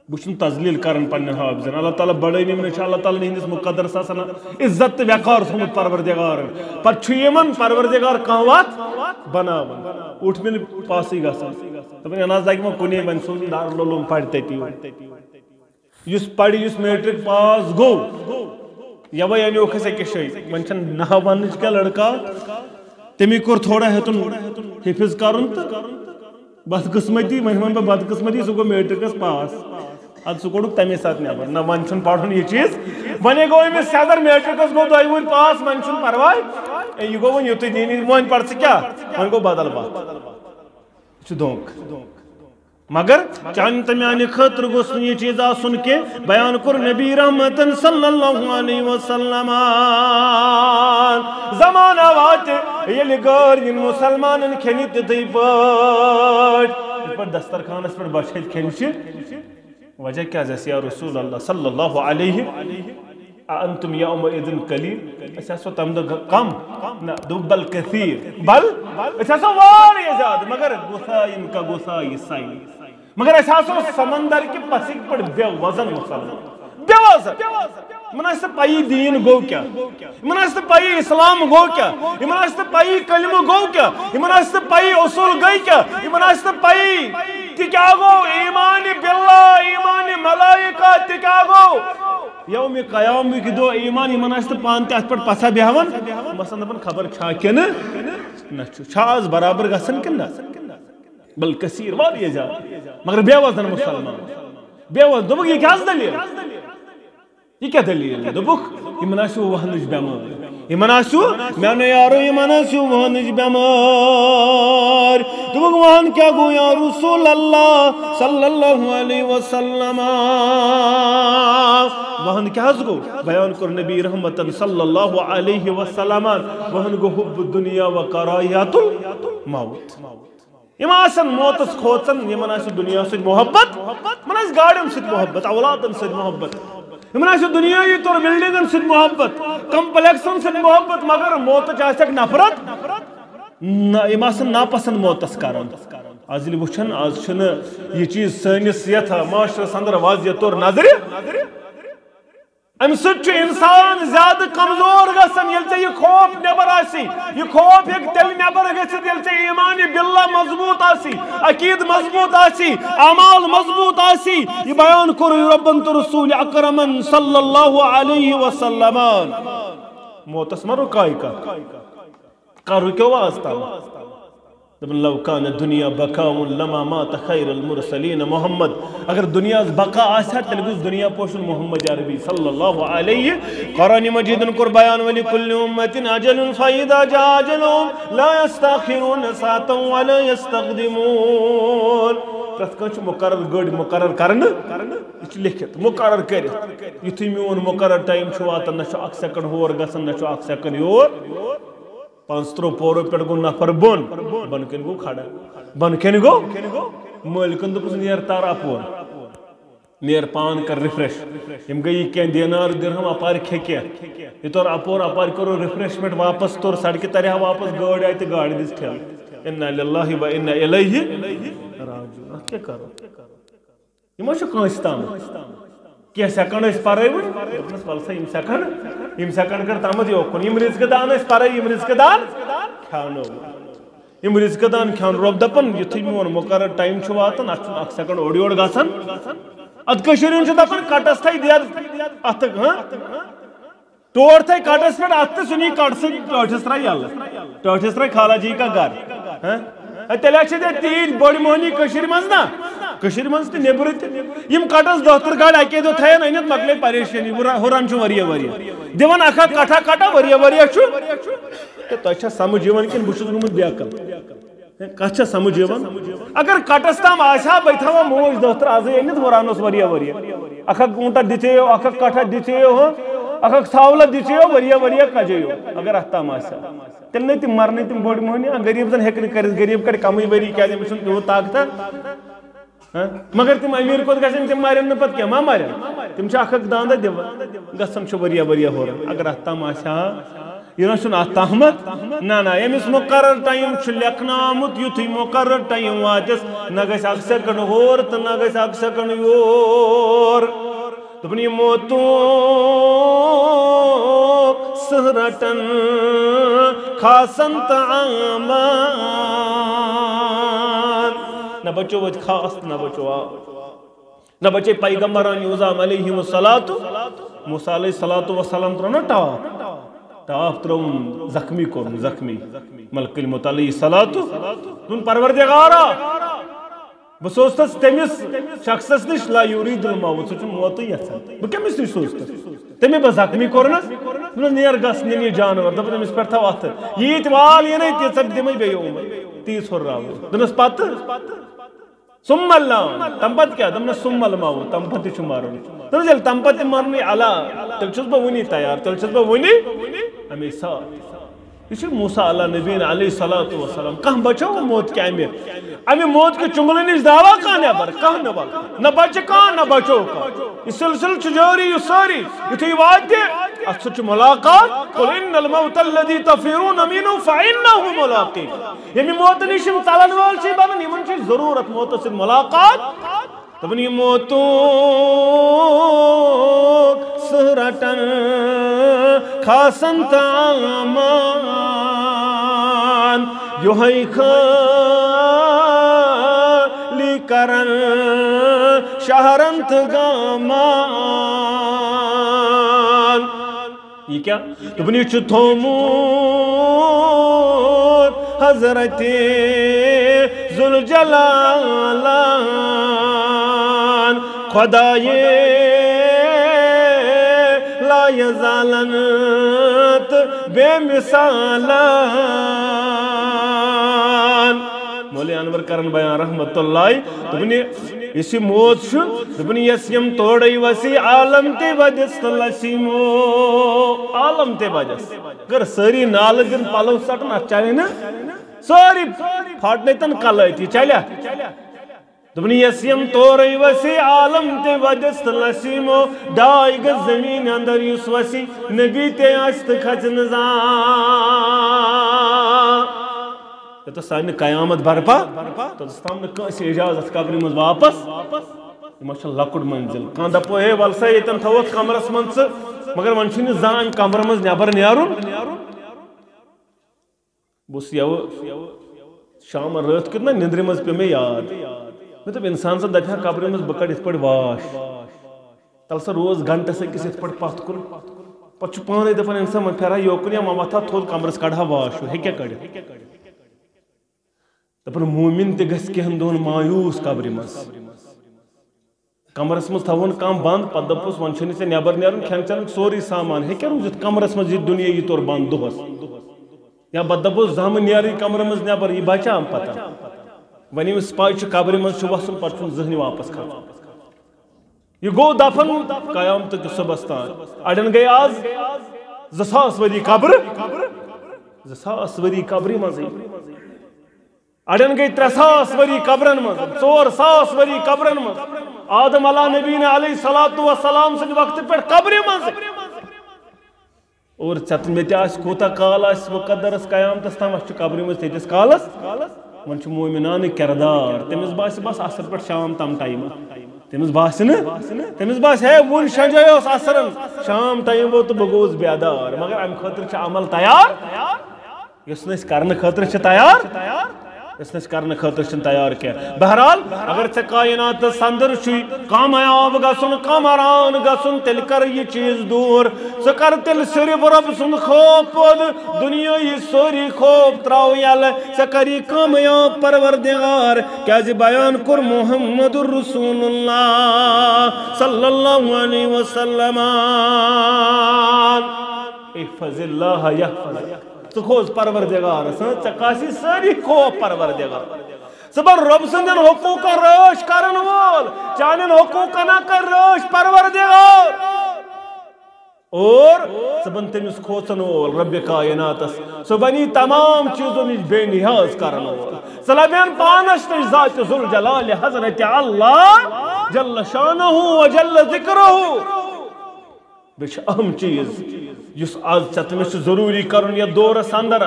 [SPEAKER 1] بہ تذلیل کران پنن حافظن اللہ تعالیٰ بڑھن اللہ تعالیٰ ہندس مقدرس آسان عزت تو وقار تھومت پروردگار پتہ یمن پروردگار کانٛہہ وتھ بناوان اوٹھمن پاسٕے گژھان دپان یہ نہ لگہِ وۄنۍ کُنے وۄنۍ سوزُن دارالعلوم پرِ تٔتی یُس پرِ یُس میٹرک پاس گوٚو یوے انیو کھس اکس جائے ون نہ ون کیا لڑکا تمی کور تھوڑا ہیتن حفظ کرن تو بدقسمتی ون بہ بدقسمتی سہ گو میٹرکس پاس اد سہ کوڑ تمے سات نبر نہ ون چھن پڑھن یہ چیز ونے گو امس صدر میٹرکس گو دۄیہِ وُہٕرۍ پاس ون چھن پرواے یہ گو ون یُتُے دینی ون پڑھ ژٕ کیاہ ون گو بدل بات یہ چھ دھونک مگر چان تمیان خطر گوس یہ چیز آسن کے بیان کر نبی رحمت صلی اللہ علیہ وسلم زمانہ وات یل غیر ان مسلمان کھنی تتھے پٹ دسترخانس پر بچھت کھنچ وجہ کیا جیسے یا رسول اللہ صلی اللہ علیہ انتم یوم اذن قلیل اساسو تم دہ کم نہ بل کثیر بل اساسو واریاہ زیادہ مگر غثائن کا غثائی سائل مگر اساسو سمندر کی پسک پڑ بے وزن مسلمان بے وزن مناسب پائی دین گو کیا مناسب پائی اسلام گو کیا مناسب پائی کلمہ گو کیا مناسب پائی اصول گئی کیا مناسب پائی کیا گو ایمان باللہ ایمان ملائکہ کیا گو یوم قیام کی دو ایمان مناسب پانتے اس پر پسا بیہون مثلا دپن خبر چھا کن نہ چھاز برابر گسن کن بل کثیر واریاہ زیادہ مگر بے وزن مسلمان بے وزن دبک یہ کیا دلیل یہ کیا دلیل دبک یہ مناسب وہنج بیمار یہ مناسب میں نے یارو یہ مناسب وہنج بیمار دبک وہن کیا گو یا رسول اللہ صلی اللہ علیہ وسلم وہن کیا گو بیان کر نبی رحمت صلی اللہ علیہ وسلم وہن گو حب الدنیا و کرایات الموت یہ آسن موتس کھوچن یہ مناسب دنیا سے محبت مناسب گاڑیوں سے محبت اولادن سے محبت یہ مناسب دنیا یہ طور بلڈنگن سے محبت کمپلیکسن سے محبت مگر موت چاہتے نفرت یہ آسن ناپسند موتس کرن آج یل وچھن آج چھن یہ چیز سنس یتھ معاشرس اندر واضح طور نظر ام سچ انسان زیادہ کمزور گسن یل ژے یہ خوف نبر آسی یہ خوف ہیک تیل نبر گژھت یل ژے ایمان باللہ مضبوط آسی عقید مضبوط آسی اعمال مضبوط آسی یہ بیان کرو ربن تو رسول اکرمن صلی اللہ علیہ وسلم موتس مرو کائی کا کرو کیوں واسطہ لو کان دنیا بقاء لما مات خیر المرسلین محمد اگر دنیا بقا آسا تیل گوس دنیا پوشن محمد عربی صلی اللہ علیہ قرآن مجید کر بیان ولکل امت اجل فاذا جاء اجلهم لا يستاخرون ساعة ولا يستقدمون پرت کانچ مقرر گڑ مقرر کرنا یہ لکھت مقرر کرت یتھی میون مقرر ٹائم چھ واتن نہ اک سیکنڈ ہور گژھن نہ اک سیکنڈ یور 5 پورو پہ گو نفر بن کن گو کھڑا بن کن گو مالکن دپس نیر تار اپور نیر پان کر ریفریش یم گئی کین دینار درہم اپار کھیکیا یہ طور اپور اپار کرو ریفریشمنٹ واپس طور سڑک تریا واپس گاڑی آئی تو گاڑی دس ٹھیل انا للہ و انا الیہ راجعون کیا کرو یہ ما چھ کانس تام کیا سیکنڈ اس پارے ون پلسا یم سیکنڈ کر تامت یوکن یم رزق دان اس پارے یم رزق دان کھانو یم رزق دان کھان رب دپن یتھی میون مقرر ٹائم چھ واتن اچھ اک سیکنڈ اوڑ یوڑ گژھن اد کشرین چھ دپن کٹس تھے دید ات ٹوڑ تھے کٹس پہ ات سنی کٹ سے ٹاٹھس ترا یل ٹاٹھس ترا خالہ جی کا گھر تیل تیج بڑی مہنی کشیر مز نا کشیر مز تو نیبر یم کٹس دہتر گاڑ اکی دہ تھین انت مکلے پریشانی ہوران دان اکھا کٹھا کٹا تہ سمجھ کن بہت گومت بیقل کت سمجھ اگر کٹس تام آسا بہ تھا موج دہتر آز انت ہوران اکھا گونٹا دے اکھا کٹھا دے اکھا ژھاولہ دے کجیو اگر ات تام آسا تیل نہیں تم مرنے تم بڑ مہنی غریب زن ہیکن کر غریب کڑ کمی وری کیا تم تیوت طاقت مگر تم امیر کت گھن تم مارن پتہ کیا ما مارن تم اکھ داندہ دِوان گژھان وریا ہوران اگر ات تام آسا یہ نہ ات تامت نہ یمس مقرر ٹائم لکھنہ آمت یتھی مقرر ٹائم واتس نہ گژھِ اکھ سیکنڈ ہور تو نہ گژھِ اکھ سیکنڈ یور دپن یہ موتوں سہرٹن خاصن تعامان نہ بچو وت خاص نہ بچو نہ بچے پیغمبران یوزام علیہم الصلاۃ موسیٰ علیہ الصلاۃ والسلام ترو نا ٹاپ ترون زخمی کورن زخمی ملک الموت علیہ الصلاۃ دون پروردگارا بہ سوزتس تمس شخصس نش لا یورید الموت سہ موت یژھان بہ کمس نش سوزتس تمہیں بہ زخمی کورنس نیر گس نی جانور دپ تمس پہ تھو اتھ یت وال یہ تیژ دمے بیٚیہِ تیز ہُرراو دنس پتہ ثم اللہ تم پتہ کیا دمس ثم الموت تم پتہ چھ مرن دپس ییٚلہِ تم پتہ مرنی علا تیٚلہِ چھُس بہ وُنی تیار تیٚلہِ چھُس بہ وُنی امی ساتھ یہ موسیٰ علیہ نبین علیہ الصلاۃ والسلام کہاں بچو موت کے امی موت کے چنگل نش دعویٰ کہاں نبر کہاں نہ بچ کہاں نہ بچو کا یہ سلسل چجوری یہ ساری یہ وعد ات سچ ملاقات قل ان الموت الذي تفرون منه فانه ملاقيكم یمی موت نشم ژلن وول چھ بنن یمن چھ ضرورت موت سے ملاقات دپن یہ موتو سہرٹن خاصن تامان یوہی خالی کرن شہرنت گامان یہ کیا دپن یہ چھ تھومور حضرت ذوالجلالان خدای لا یزالنت بے مثالان مولی انور کرن بیان رحمت اللہ دپنی اسی موت شو دپنی یسیم توڑی وسی عالم تے وجس لسیمو عالم تے وجس اگر ساری نالگن پالو سٹن اچھائی نا ساری پھاٹنے تن کلائی چلیا دپنی یسیم توڑی وسی عالم تے وجس لسیمو ڈائی گز زمین اندر یس وسی نبی تے آست کھچن زان یہ تو سانی قیامت برپا تو ستام نے کانسی اجازت قبری مز واپس یہ ماشاء لکڑ منزل کان دپو ہے والسا یتن تھوت کمرس منز مگر ونچنی زان کمر مز نیبر نیارون بس یو شام رات کتنا نندری مز پہ میں یاد میں تو انسان سے دکھا قبری مز بکڑ اس پڑ واش تل سا روز گھنٹہ سے کسی اس پڑ پات کن پچھو پانے دفن انسان من پھیرا یوکن یا ماما تھول کمرس کڑھا واش ہے کیا کڑھ دپن مومن تے گس کہن دون مایوس قبری مز کمرس مز تھون کام بند پت دپوس ونچنی سے نیبر نیرن کھین چن سوری سامان ہے کیا روزت کمرس مز یہ دنیا یہ طور بند دہس یا بد دپوس زام نیری کمر مز نیبر یہ بچا ہم پتہ ونی اس پاچ قبری مز وسن پتہ ذہنی واپس کھا یہ گو دفن قیامت کے صبحستان اڑن گئی آز 2000 وری قبر 2000 وری قبری مز اڑن گئی 300 وری قبرن مز 400 وری قبرن مز آدم علیہ نبی علیہ الصلوۃ والسلام سے وقت پر قبری مز اور چتن میں تیاس کوتا کال اس مقدرس قیامت تام اس قبری مز تیتس کالس من چھ مومنان کردار تمس باس بس اثر پر شام تام ٹائم تمس باس تمس باس ہے ون شجاس اثرن شام ٹائم وہ تو بگوز بیدار مگر ام خاطر چھ عمل تیار یس نس کرن خاطر چھ تیار اس نے کرنے خاطر چھن تیار کیا بہرحال اگر ژے کائنات سندر چھوئی کامیاب گژھن کامران گژھن تیل کر یہ چیز دور ژٕ کر تیل صرف رب سُنٛد خوف پود دنیا یہ سوری خوف تراو یل ژٕ کر یہ کامیاب پروردگار کیازِ بیان کور محمد رسول اللہ صلی اللہ علیہ وسلم احفظ اللہ یحفظک تو خوز پروردگار چکاسی ساری خوف پروردگار سبر رب سندن حقوق روش کرن وول چانن حقوق نہ کر روش پروردگار اور سبن تمس کھوچن وول رب کائنات سبنی تمام چیزوں نش بے نیاز کرن وول سلامین پانش نش ذات ذوالجلال حضرت اللہ جل شانہ و جل ذکرہ بیش اہم چیز یس آج چتمس ضروری کرن یہ دورس اندر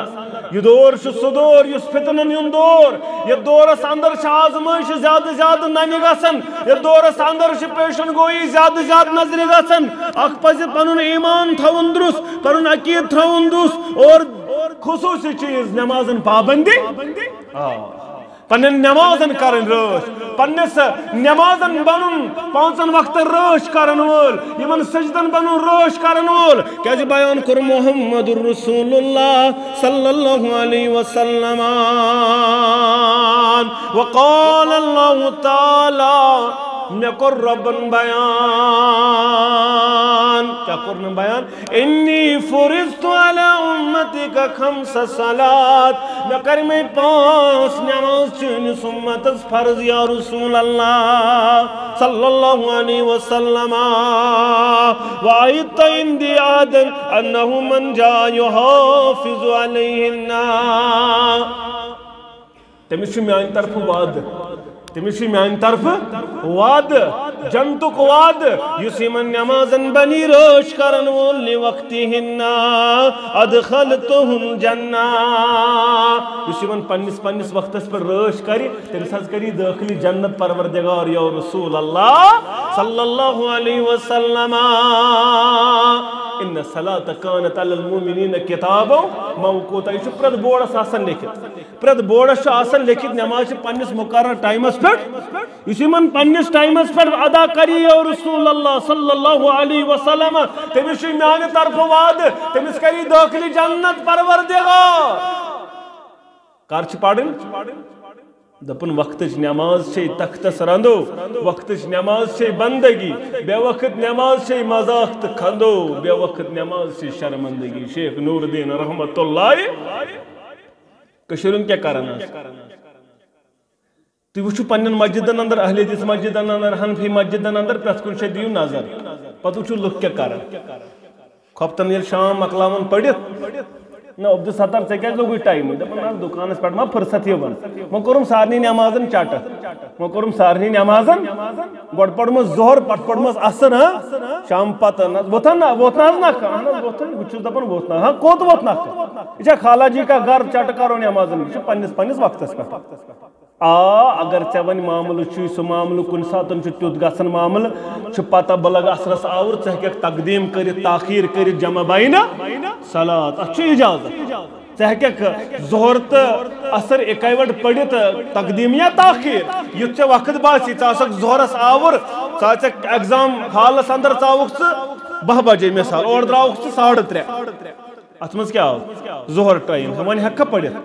[SPEAKER 1] یہ دور سہ دور یس فتنن ہند دور یہ دورس اندر آزمائش زیادہ زیادہ ننہ گژھن یہ دورس اندر پیشن گوئی زیادہ زیادہ نظر گژھن اخ پزِ پنن ایمان تھون درست پنن عقید تھون درست اور خصوصی چیز نمازن پابندی پنن نمازن کرن رٲچھ پنس نمازن بنن پانچن وقت رٲچھ کرن وول یمن سجدن بنن رٲچھ کرن وول کیازِ بیان کوٚر محمد رسول اللہ صلی اللہ علیہ وسلم وقال اللہ تعالی مے کوٚر ربن بیان کیا کوٚرنم بیان انی فرضت علی امتک خمس صلات مے کر میں 5 نماز چٲنِس اُمتس فرض یا رسول اللہ صلی اللہ علیہ وسلم وعیدت عندی عہدا انہ من جاء یحافظ علیہن تمس چھ میانہ طرف وعد تمس چھ میانہ طرف وعد جنتک وعد یس یمن نمازن بنی رٲچھ کرن وول لوقتہن ادخلتہم جنہ یس یمن پنس وقتس پر رٲچھ کر تمس حظ کری داخلی جنت پروردگار یا رسول اللہ صلی اللہ علیہ وسلم ان الصلاة كانت على المؤمنین کتابا موقوتا یہ پرت بورڈس آسان لکھت پرت بورڈس آسان لکھت نماز پنس مقرر ٹائمس پہ اس من پنس ٹائمس پہ ادا کری یا رسول اللہ صلی اللہ علیہ وسلم تمس میانہ طرف وعد تمس کری داخلی جنت پروردگار کر پڑھن دپن وقت نماز سے تختس رندو وقت نماز سے بندگی بے وقت نماز سے مذاق تو کھندو بے وقت نماز سے شرمندگی شیخ نور الدین رحمت اللہ کشرن کیا کرنا تی وچھو پنن مسجدن اندر اہل حدیث مسجدن اندر حنفی مسجدن اندر پرت کن دیو نظر پتہ وچھو لوگ کیا کرن کھپتن یل شام مکلاون پڑھت نہ عبد ستار سے کیا لوگ ٹائم دپن دکانس پہ ما فرصت ون وہ کورم سارنی نمازن چٹ وہ کورم سارنی نمازن گۄڈٕ پٔرمٕژ ظہر پتہٕ پٔرمٕژ عصر شام پتہ ووتھن نا ووتھنا حظ نکھٕ اہن حظ ووتھن بہٕ چھُس دپان ووتھنا ہاں کوٚت ووت نکھٕ یہ چھا خالہ جی کا گھر چٹ کرو نمازن یہ چھُ پننس وقتس پہ اگر ژے وۄنۍ معاملہٕ چھُے سُہ معاملہٕ کُنہِ ساتہٕ چھُ تیُتھ گژھان معاملہٕ چھُ پتہ بہٕ لگہٕ عصرس آوُر ژٕ ہیٚککھ تقدیٖم کٔرِتھ تاخیٖر کٔرِتھ جمع بینہ صلات اتھ چھُ اجازت ژٕ ہیٚککھ ظہر تہٕ عصر اکے وٹ پٔرِتھ تقدیٖم یا تاخیٖر یُتھ ژےٚ وقت باسی ژٕ آسکھ ظہرس آوُر ژٕ آسکھ ایگزام حالس اندر ژٕ آوُکھ ژٕ 10 بجے مثال اور درٛاوُکھ ژٕ 3:30 اتھ منٛز کیٛاہ آو ظہر ٹایم وۄنۍ ہیٚککھا پٔرِتھ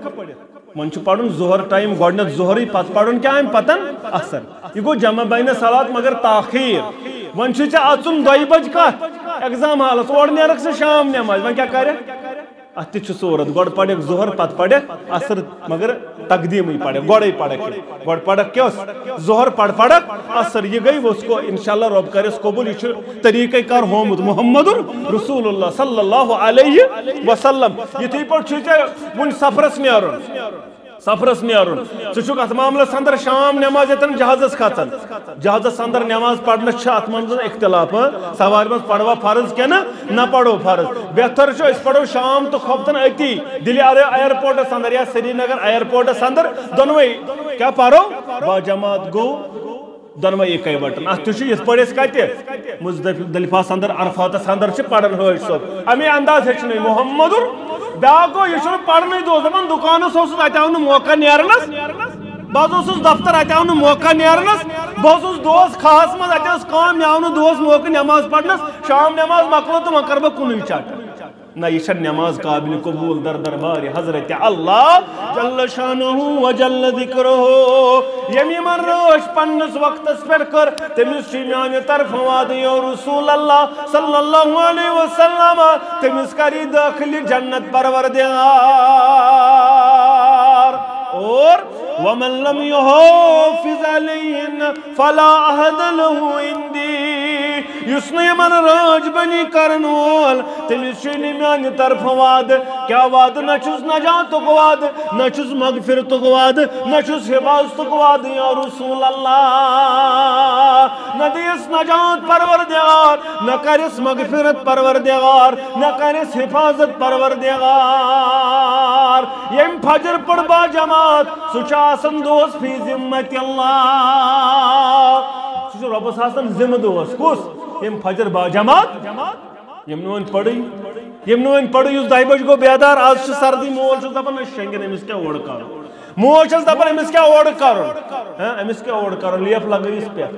[SPEAKER 1] من چھُ پڑھن ظہر ٹائم گۄڈنیٚتھ ظہرٕے پتہٕ پڑھن کیٛاہ امہِ پتہٕ عصر یہ گوٚو جمع بینہ صلات مگر تاخیٖر وۄنۍ چھُے ژےٚ اژُن 2 بجہِ کتھ ایگزام حالس اور نیرکھ ژٕ شام نٮ۪مازِ وۄنۍ کیٛاہ کرکھ اتھ تہِ چھُ صورت گۄڈٕ پرکھ ظہر پتہٕ پرکھ عصر مگر تقدیٖمٕے پرکھ گۄڈے پرکھ گۄڈٕ پرکھ کیٛاہ ظہر پرکھ عصر یہ گئی اس کو انشاءاللہ رب کرس قبول یہ طریقہ کار ہومت محمد رسول اللہ صلی اللہ علیہ وسلم یتھے پٲٹھۍ چھُے ژےٚ وُنہِ سفرس نیرُن ژٕ چھُکھ اتھ معاملس اندر شام نماز یتن جہازس کھژان جہازس اندر نماز پڑھنس چھِ اتھ منٛز اختلاف سوارِ منٛز پڑوا فرض کِنہٕ نہ پڑو فرض بہتر چھُ أسۍ پڑو شام تہٕ کھوپتن أتی دِلہِ ایرپورٹس اندر یا سری نگر ایرپورٹس اندر دۄنوے کیٛاہ پرو باجماعت گوٚو دۄنوے اکے وٹن اتھ تہِ چھُ یِتھ پٲٹھۍ أسۍ کتہِ مزدلفاہس اندر عرفاتس اندر چھِ پران حٲج صٲب امی انداز ہیٚچھنٲے محمد بیاکھ گوٚو یہِ چھُنہٕ پرنٕے دۄہ دپان دُکانس اوسُس اتہِ آو نہٕ موقع نیرنس بہٕ حظ اوسُس دفتر اتہِ آو نہٕ موقع نیرنس بہٕ اوسُس دۄہس کھہس منٛز اتہِ ٲس کٲم مےٚ آو نہٕ دۄہس موقع نماز پرنس شام نماز مۄکلو تہٕ وۄنۍ کرٕ بہٕ کُنُے چٹ نہ یہ نماز قابل قبول در دربار حضرت اللہ جل شانہ و جل ذکرہ یم یمن رٲچھ پننس وقتس پہ کر تمس چھ میانہ طرف وعدٕ یا رسول اللہ صلی اللہ علیہ وسلم تمس کری داخل جنت پروردگار اور ومن لم يحافظ عليهن فلا عهد له عندي یس یمن راج بنی کرن وول تمس چھ میانہ طرف وعدٕ کیا وعدٕ نہ چھُس نجاتُک وعدٕ نہ چھُس مغفرتُک وعدٕ نہ چھُس حفاظتُک وعدٕ یا رسول اللہ نہ دِیس نجات پروردگار نہ کرس مغفرت پروردگار نہ کرس حفاظت پروردگار یم فجر پڑ با جماعت سہ چھ آسان دوس فی ذمت اللہ سہ چھ ربس آسان ذمہ دوس کس یم فجر با جماعت یم نہ پڑی اس 2 بجے گو بیدار آج سردی مول دپان شنگن امس کیا اوڑ کرو موج چھس دپان أمِس کیٛاہ اورٕ کرُن أمِس کیٛاہ اورٕ کرُن لیپ لگٲیِس پٮ۪ٹھ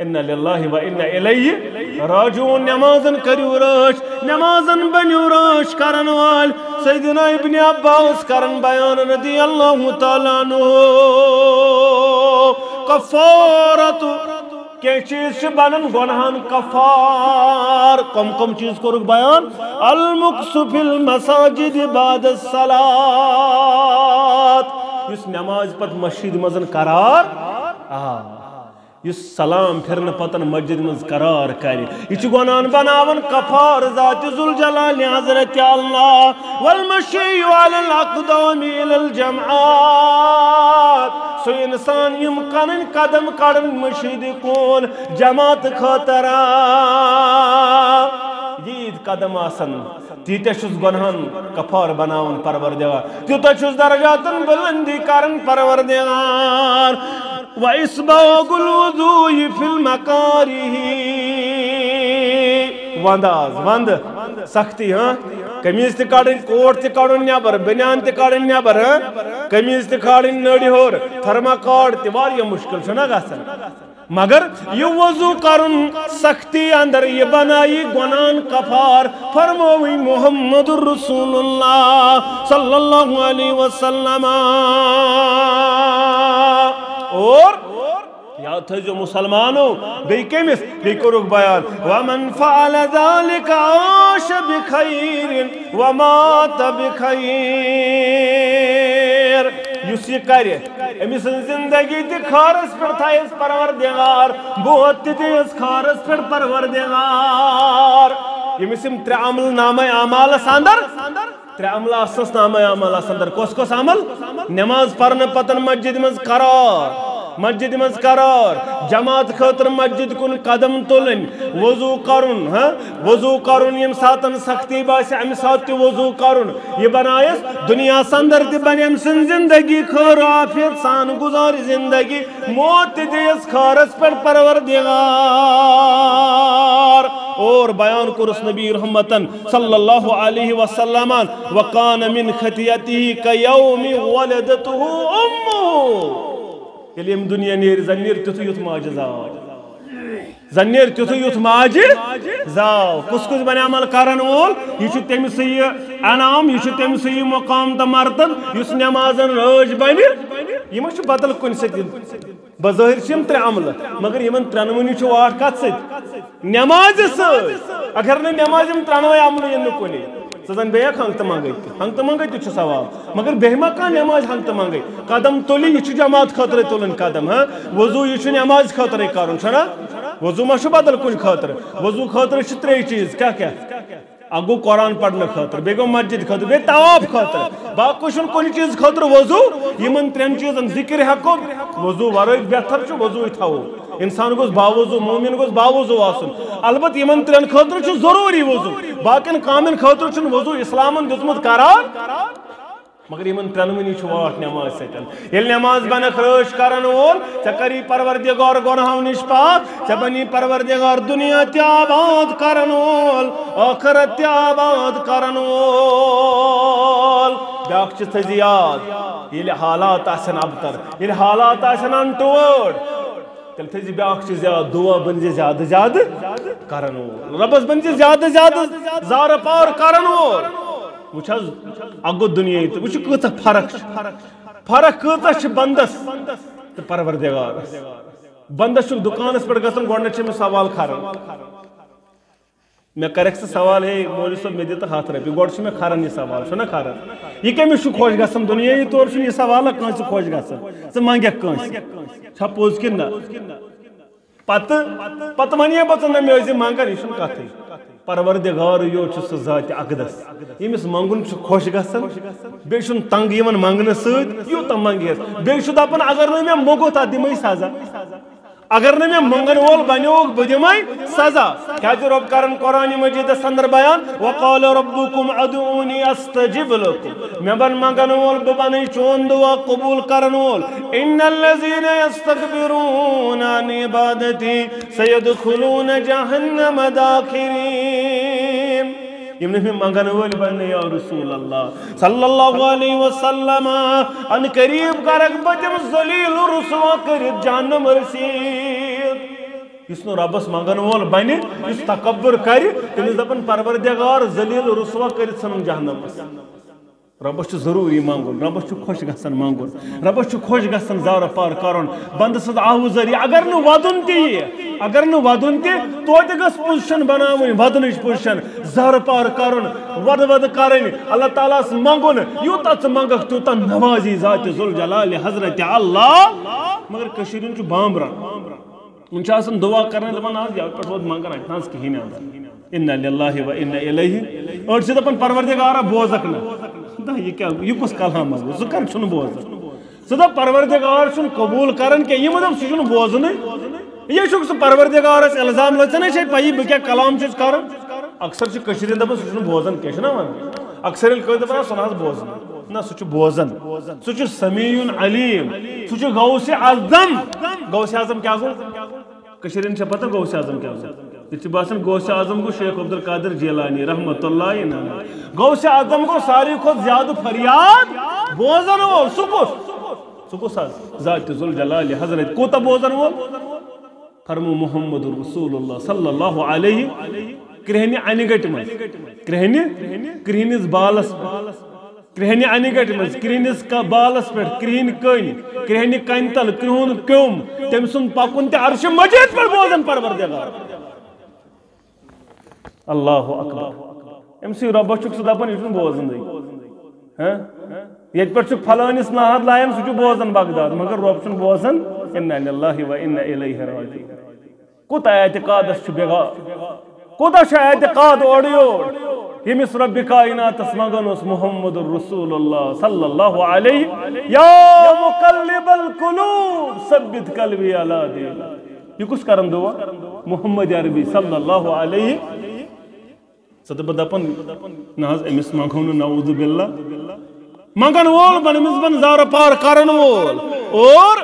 [SPEAKER 1] اِنَّ لِلَّهِ وَإِنَّ إِلَيْهِ راجعون نمازن کٔرِو رٲچھ نمازن بٔنِو رٲچھ کرن وٲلۍ سیدنا ابن عباس کرن بیان رضی اللہ تعالیٰ عنہ کفارت کیا چیز بنن گناہن کفار کم چیز کورک بیان المکس فی المساجد بعد الصلاة اس نماز پت مسجد مزن قرار اس سلام پھرن پتن مسجد مز قرار کری یہ گناہن بناون کفار ذات ذوالجلال حضرت اللہ والمشی علی الاقدام الى الجمعات سو انسان یم کنن قدم کڑن مشید کون جماعت خاطرہ یہ قدم آسن تیتہ چھس گناہن کفار بناون پروردگار تیتہ چھس درجاتن بلندی کرن پروردگار وَإِسْبَاغُ الْوُضُوءِ فِي الْمَكَارِهِ وند سختی قمیض تہ کڑن کوٹ تہ کڑن نیبر بنیان تہ کڑن نیبر قمیض تہ کھالن نڑی ہور تھرماکاٹ تہ واریاہ مشکل چھنا گژھان مگر یہ وضو کرن سختی اندر یہ بنائی گناہن کفار فرموئی محمد الرسول اللہ صلی اللہ علیہ وسلم اور یاد تھا جو مسلمانوں بے کمس بے کرک بیان ومن فعل ذلك عاش بخیر ومات بخیر یس یہ کرے امس زندگی تہ خارس پر تھایس پروردگار بہت تیس خارس پر پروردگار یمس ترے عمل نامہ اعمال اندر ترے عمل آسنس نامہ اعمال اندر کس عمل نماز پڑھنے پتن مسجد مز قرار جماعت خاطر مسجد کن قدم تلن وضو کرن یم ساتن سختی باسی ام سات وضو کرن یہ بنائس دنیا سندر تہ بن ام سن زندگی خیر عافیت سان گزار زندگی موت دیس خارس پر پروردگار اور بیان کرس نبی رحمتن صلی اللہ علیہ وسلم وقان من خطیته کیوم ولدته امه یلی ام دنیا نیر زنیر تیتھو یوت ماجہ زاو زنیر تیتھو یوت ماجہ زاو کس بن عمل کرن وول یہ تم سی انعام یہ تم سی مقام تو مرتب اس نمازن رٲچھ بنہ یہ بدل کن سۭتۍ بظاہر ترے عمل مگر یمن ترنونی واٹ کت ست نماز اگر نماز ترنوے عمل ین کن زن بیک ہنگ تو منگے تہ سوال مگر بیما کان نماز ہنگ تو منگے قدم تلی یہ جماعت خاطر تلن قدم وضو یہ نماز خاطر کرن چھنا وضو ما بدل کن خاطر وضو خاطر ترے چیز کیا اگو قرآن پڑھنے خاطر بے گو مسجد خاطر بے طواف خاطر باقی چھن کن چیز خاطر وضو یمن ترین چیزن ذکر ہکو وضو ورائے بہتر چھ وضو تھاو انسان گوس باوضو مومن گوس باوضو آسن البت یمن ترین خاطر چھ ضروری وضو باقین کامن خاطر چھن وضو اسلامن دتمت قرار مگر یمن ترنونی واٹ نماز ستن یل نماز بنک رٲچھ کرن وول ژے کری پروردگار گناہو نش پاک ژے بنی پروردگار دنیا تہ آباد کرن وول آخرت تہ آباد کرن وول بیاکھ چھ تھزِ یاد یل حالات آسن ابتر یل حالات آسن انٹوڑ تیل تھزِ بیاکھ چھ زیادہ دعا بنزِ زیادہ زیادہ کرن وول ربس بنزِ زیادہ زیادہ زار پار کرن وول وچ اگو دنیا وچ کۭژاہ فرق کۭژاہ بندس تو پروردگار بندس دکانس پہ گھن گۄڈنیتھ چھِ سوال کھران مے کرک سوال ہے مولوی صٲب مے دِتہٕ 100 رۄپیہِ گۄڈٕ چھُ مے کھران یہ سوال چھُنہ کھران یہ کٔمِس چھُ خۄش گژھان دُنیٲیی طور چھُنہٕ یہ سوالہ کٲنٛسہِ خۄش گژھان ژٕ منٛگکھ کٲنٛسہِ چھا پوٚز کِنہٕ نہ پتہٕ وَنیا بہٕ ژٕ نہ مےٚ ٲسۍ زِ منٛگان یہِ چھُنہٕ کتھٕے پروردگار یوت چھُ سُہ ذاتِ اقدس ییٚمِس منٛگُن چھُ خۄش گژھان بیٚیہِ چھُنہٕ تنٛگ یِوان منٛگنہٕ سۭتۍ یوٗتاہ منٛگہس بیٚیہِ چھُ دپان اگر نہٕ مےٚ موٚنٛگُتھ تتھ دِمَے سزا اگر نہ مےٚ منٛگن وول بنیووُکھ بہٕ دِمَے سزا کیٛازِ رۄب کران قرآنِ مجیٖدس اندر بیان وقال ربكم ادعوني استجب لكم مےٚ بن منٛگن وول بہٕ بنٕے چون دعا قبوٗل کرن وول ان الذين يستكبرون عن عبادتي سيدخلون جهنم داخرين یم نہ منگن ول بن یا رسول اللہ صلی اللہ علیہ وسلم ان قریب کرک بتم ذلیل رسوا کرت جہنم رسید اس نو ربس منگن وول بن اس تکبر کر تمس دپن پروردگار ذلیل رسوا کرت سن جہنم ربس ضروری منگن ربس خوش گژھان منگن ربس خوش گژھان زار پار کرن بند سد آوزری اگر نہ ودن تہ توتہ گژھ پوزیشن بناون ودنچ پوزیشن زار پار کرن ود کرن اللہ تعالیٰ منگن یوتہ ژٕ منگکھ تیوتہ نوازی ذات ذوالجلال حضرت اللہ مگر کشیرن چھ بامبران ان آسان دعا کرنے دپان آج یو پہ ووت منگان اتنا کہین اندر انا للہ و انا الیہ اور سے دپان پروردگارا بوزک نا یہ کس کلام گو ژٕ کر چھُنہٕ بوزان ژٕ دپ پروردگار چھُنہٕ قبول کران کینٛہہ یِم دپ سُہ چھُنہٕ بوزنٕے یہ چھُکھ ژٕ پروردگارس الزام لٲگِتھ ژےٚ نے چھے پَیی بہٕ کیٛاہ کلام چھُس کران اکثر چھِ کٔشیٖرِ ہِنٛدۍ دپان سُہ چھُنہٕ بوزان کینٛہہ چھُنا ونان اکثر ییٚلہِ کٲنٛسہِ دپان سُہ نہ حظ بوزان نہ سُہ چھُ بوزان سُہ چھُ سمیٖعُن علیم سُہ چھُ غوثِ اعظم غوثِ اعظم کیٛاہ گوٚو کشیٖرِ ہِنٛدۍ چھےٚ پتہ غوثِ اعظم کیٛاہ گوٚو یہ باسان غوث اعظم گو شیخ عبدالقادر جیلانی رحمت اللہ غوث اعظم کو ساری کھت زیادہ فریاد بوزن وول سہ کس ذات ذوالجلال حضرت کوتا بوزن وول فرمو محمد رسول اللہ صلی اللہ علیہ کرہنہِ انہِ گٹہِ منٛز کرہنِس بالس کرہنہِ انہِ گٹہِ منٛز کرہنِس بالس پٮ۪ٹھ کرہنہِ کٔنۍ کرہنہِ کنہِ تل کرہُن کیوٚم تٔمۍ سُنٛد پکُن تہِ عرشِ مجیٖد پٮ۪ٹھ بوزن پروردگار اللہ اکبر ام سی ربس چھُکھ ژٕ دپان یہِ چھُنہٕ بوزنٕے ییٚتہِ پٮ۪ٹھ چھُکھ فلٲنِس ناد لایان سُہ چھُ بوزان بغداد مگر رب چھُنہٕ بوزان انا للہ و انا الیہ راجعون کوٗتاہ اعتقادس چھُ بغار کوٗتاہ چھُ اعتقاد اورٕ یور ییٚمِس ربِ کائناتس منگان اوس محمد رسول اللہ صلی اللہ علیہ یا مقلب القلوب ثبت قلبی علی دینک یہ کس کرن دعا محمد عربی صلی اللہ علیہ صدب دپن نہ حظ امس منگو نعوذ باللہ منگن وول بن امس بن زار پار کرن وول اور